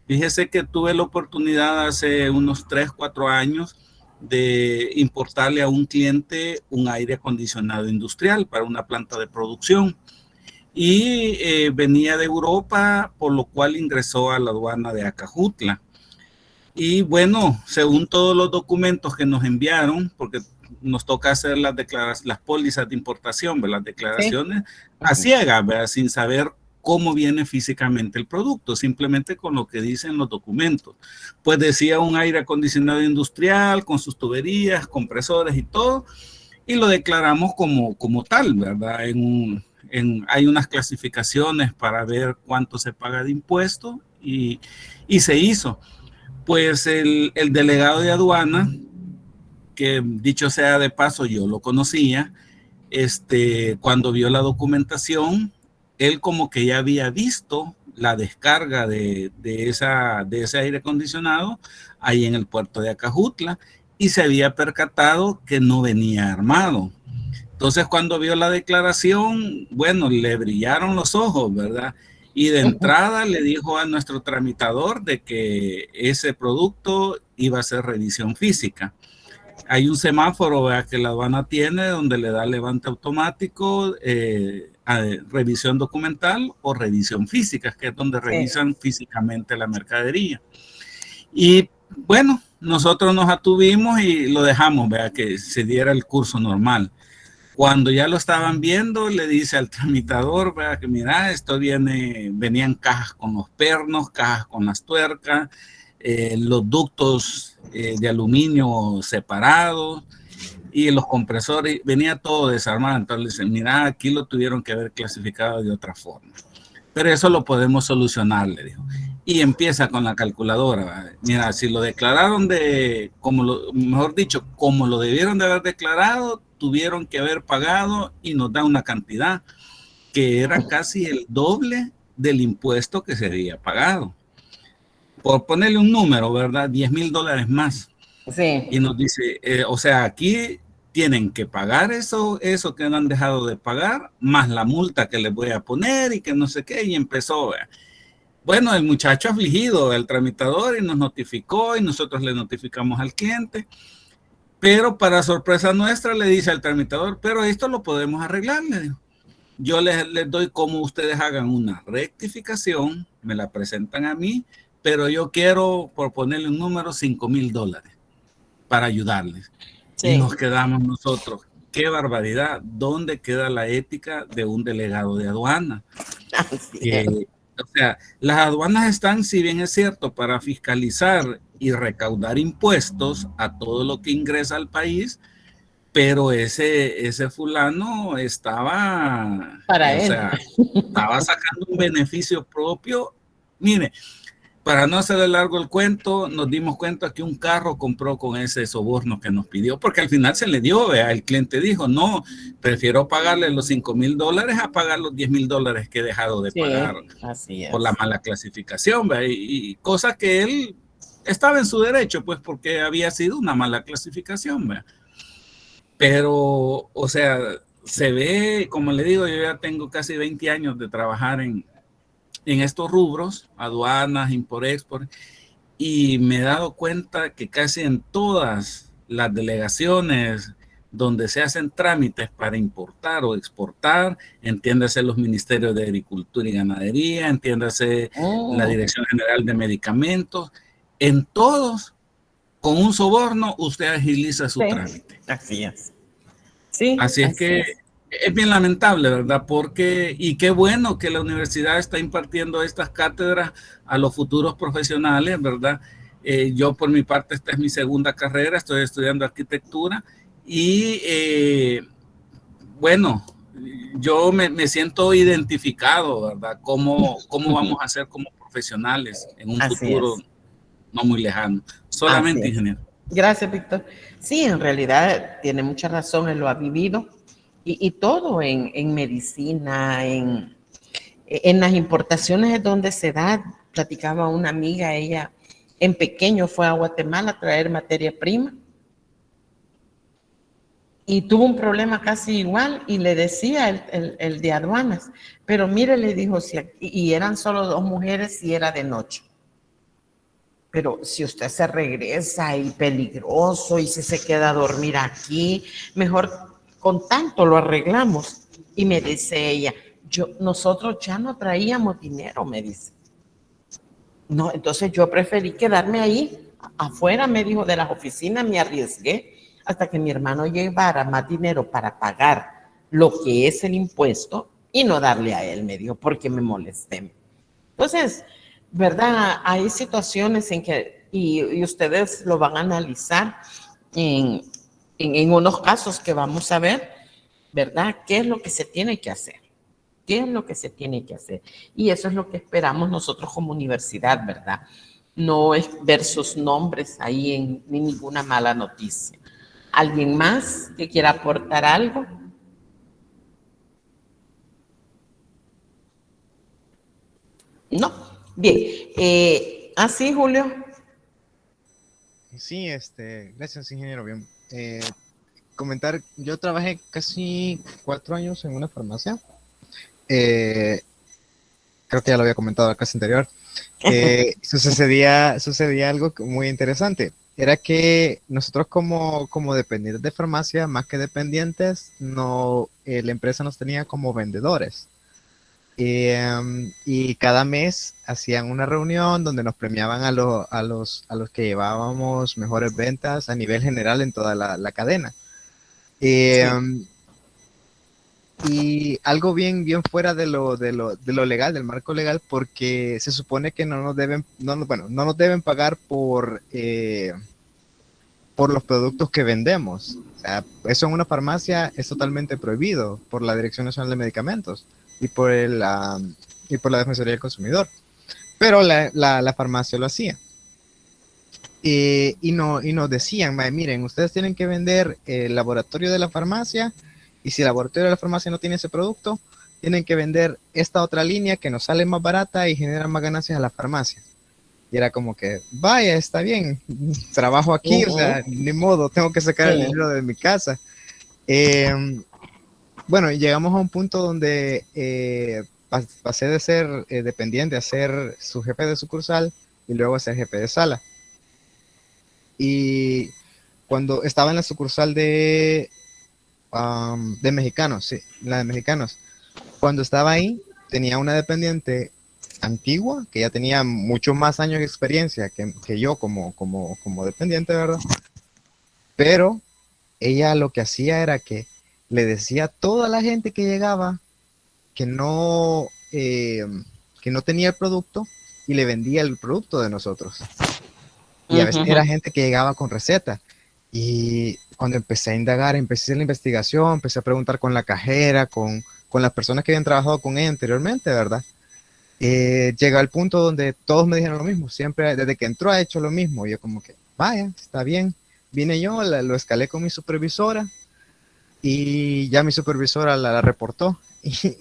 Fíjese que tuve la oportunidad hace unos 3, 4 años de importarle a un cliente un aire acondicionado industrial para una planta de producción. Y venía de Europa, por lo cual ingresó a la aduana de Acajutla. Y bueno, según todos los documentos que nos enviaron, porque nos toca hacer las pólizas de importación, las declaraciones a ciegas, sin saber cómo viene físicamente el producto, simplemente con lo que dicen los documentos. Pues decía un aire acondicionado industrial con sus tuberías, compresores y todo, y lo declaramos como tal, ¿verdad? Hay unas clasificaciones para ver cuánto se paga de impuesto y se hizo. Pues el delegado de aduana, que dicho sea de paso yo lo conocía, cuando vio la documentación, él como que ya había visto la descarga de ese aire acondicionado ahí en el puerto de Acajutla y se había percatado que no venía armado. Entonces, cuando vio la declaración, bueno, le brillaron los ojos, ¿verdad? Y de entrada le dijo a nuestro tramitador de que ese producto iba a ser revisión física. Hay un semáforo, ¿verdad?, que la aduana tiene donde le da levante automático, revisión documental o revisión física, que es donde revisan físicamente la mercadería. Y bueno, nosotros nos atuvimos y lo dejamos, ¿verdad?, que se diera el curso normal. Cuando ya lo estaban viendo, le dice al tramitador, ¿verdad?, que mira, esto venían cajas con los pernos, cajas con las tuercas, los ductos de aluminio separados y los compresores, venía todo desarmado. Entonces le dicen, mira, aquí lo tuvieron que haber clasificado de otra forma. Pero eso lo podemos solucionar, le dijo. Y empieza con la calculadora. ¿Verdad? Mira, si lo declararon mejor dicho, como lo debieron de haber declarado, tuvieron que haber pagado y nos da una cantidad que era casi el doble del impuesto que se había pagado. Por ponerle un número, ¿verdad? $10,000 más. Sí. Y nos dice, o sea, aquí tienen que pagar eso que no han dejado de pagar, más la multa que les voy a poner y que no sé qué, y empezó. Bueno, el muchacho afligido, el tramitador, y nos notificó y nosotros le notificamos al cliente, pero para sorpresa nuestra le dice al tramitador, pero esto lo podemos arreglar, le dijo. Yo les doy como ustedes hagan una rectificación, me la presentan a mí, pero yo quiero, por ponerle un número, $5,000 para ayudarles. Sí. Y nos quedamos nosotros. ¡Qué barbaridad! ¿Dónde queda la ética de un delegado de aduana? O sea, las aduanas están, si bien es cierto, para fiscalizar y recaudar impuestos a todo lo que ingresa al país, pero ese fulano estaba, para él. Sea, estaba sacando un beneficio propio. Mire, para no hacerle largo el cuento, nos dimos cuenta que un carro compró con ese soborno que nos pidió, porque al final se le dio, ¿vea? El cliente dijo, no, prefiero pagarle los $5,000 a pagar los $10,000 que he dejado de pagar por la mala clasificación, ¿vea? Y cosa que él estaba en su derecho, pues porque había sido una mala clasificación, ¿vea? Pero, o sea, se ve, como le digo, yo ya tengo casi 20 años de trabajar en estos rubros, aduanas, import-export, y me he dado cuenta que casi en todas las delegaciones donde se hacen trámites para importar o exportar, entiéndase los ministerios de Agricultura y Ganadería, entiéndase la Dirección General de Medicamentos, en todos, con un soborno, usted agiliza su trámite. Así es. Sí, así es que es bien lamentable, ¿verdad? Porque, y qué bueno que la universidad está impartiendo estas cátedras a los futuros profesionales, ¿verdad? Yo por mi parte, esta es mi segunda carrera, estoy estudiando arquitectura y bueno, yo me siento identificado, ¿verdad? ¿Cómo vamos a ser como profesionales en un futuro no muy lejano? Solamente ingeniero. Gracias, Víctor. Sí, en realidad tiene mucha razón, él lo ha vivido. Y todo en medicina, en las importaciones es donde se da. Platicaba una amiga, ella en pequeño fue a Guatemala a traer materia prima y tuvo un problema casi igual y le decía el de aduanas, pero mire, le dijo, y eran solo 2 mujeres y era de noche. Pero si usted se regresa y peligroso y si se queda a dormir aquí, mejor con tanto lo arreglamos. Y me dice ella, nosotros ya no traíamos dinero, me dice. No, entonces yo preferí quedarme ahí, afuera, me dijo, de las oficinas, me arriesgué hasta que mi hermano llevara más dinero para pagar lo que es el impuesto y no darle a él, me dijo, porque me molesté. Entonces, ¿verdad? Hay situaciones en que, y ustedes lo van a analizar en unos casos que vamos a ver, ¿verdad? ¿Qué es lo que se tiene que hacer? ¿Qué es lo que se tiene que hacer? Y eso es lo que esperamos nosotros como universidad, ¿verdad? No es ver sus nombres ahí en ninguna mala noticia. ¿Alguien más que quiera aportar algo? No. Bien. ¿Así, Julio? Sí, gracias, ingeniero. Bien. Comentar, yo trabajé casi 4 años en una farmacia. Creo que ya lo había comentado la clase anterior. Sucedía algo muy interesante. Era que nosotros como dependientes de farmacia, más que dependientes, la empresa nos tenía como vendedores. Y cada mes hacían una reunión donde nos premiaban a los que llevábamos mejores ventas a nivel general en toda la cadena. Y algo bien fuera de lo legal, del marco legal, porque se supone que no nos deben pagar por los productos que vendemos. O sea, eso en una farmacia es totalmente prohibido por la Dirección Nacional de Medicamentos y por la Defensoría del Consumidor. Pero la farmacia lo hacía. Y nos decían, miren, ustedes tienen que vender el laboratorio de la farmacia, y si el laboratorio de la farmacia no tiene ese producto, tienen que vender esta otra línea que nos sale más barata y genera más ganancias a la farmacia. Y era como que, vaya, está bien, trabajo aquí, o sea, ni modo, tengo que sacar el dinero de mi casa. Bueno, llegamos a un punto donde pasé de ser dependiente a ser su jefe de sucursal y luego a ser jefe de sala. Y cuando estaba en la sucursal de Mexicanos, sí, la de Mexicanos, cuando estaba ahí, tenía una dependiente antigua, que ya tenía muchos más años de experiencia que yo como dependiente, ¿verdad? Pero ella lo que hacía era que le decía a toda la gente que llegaba que no tenía el producto y le vendía el producto de nosotros. Y a veces era gente que llegaba con receta. Y cuando empecé a indagar, empecé a hacer la investigación, empecé a preguntar con la cajera, con las personas que habían trabajado con ella anteriormente, ¿verdad? Llega al punto donde todos me dijeron lo mismo. Siempre, desde que entró, ha hecho lo mismo. Y yo como que, vaya, está bien. Vine yo, lo escalé con mi supervisora y ya mi supervisora la reportó. Y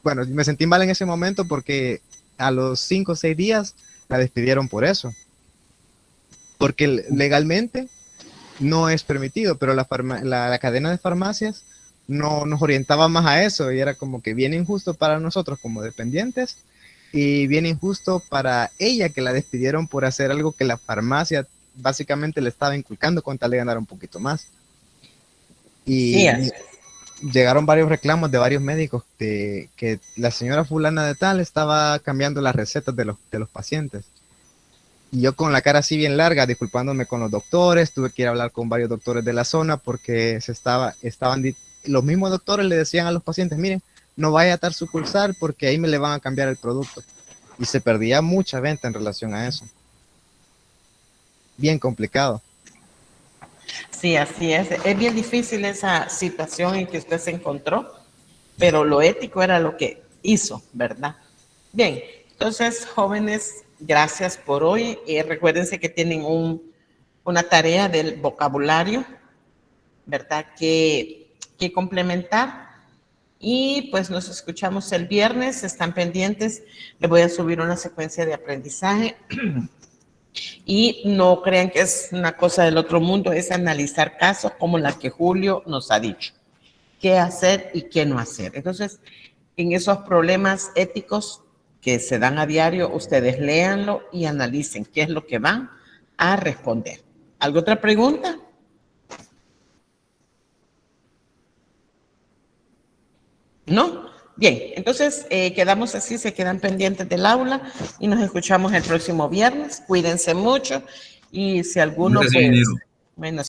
bueno, me sentí mal en ese momento porque a los 5 o 6 días la despidieron por eso. Porque legalmente no es permitido, pero la cadena de farmacias no nos orientaba más a eso y era como que bien injusto para nosotros como dependientes y bien injusto para ella que la despidieron por hacer algo que la farmacia básicamente le estaba inculcando con tal de ganar un poquito más. Y llegaron varios reclamos de varios médicos de que la señora fulana de tal estaba cambiando las recetas de los pacientes. Y yo con la cara así bien larga, disculpándome con los doctores, tuve que ir a hablar con varios doctores de la zona porque los mismos doctores le decían a los pacientes, miren, no vaya a tal sucursal porque ahí me le van a cambiar el producto. Y se perdía mucha venta en relación a eso. Bien complicado. Sí, así es. Es bien difícil esa situación en que usted se encontró, pero lo ético era lo que hizo, ¿verdad? Bien, entonces, jóvenes, gracias por hoy. Recuérdense que tienen una tarea del vocabulario, ¿verdad? Que complementar. Y pues nos escuchamos el viernes. Están pendientes. Les voy a subir una secuencia de aprendizaje. Y no crean que es una cosa del otro mundo, es analizar casos como la que Julio nos ha dicho. Qué hacer y qué no hacer. Entonces, en esos problemas éticos que se dan a diario, ustedes léanlo y analicen qué es lo que van a responder. ¿Alguna otra pregunta? ¿No? Bien, entonces quedamos así, se quedan pendientes del aula y nos escuchamos el próximo viernes. Cuídense mucho y si alguno, pues, bueno,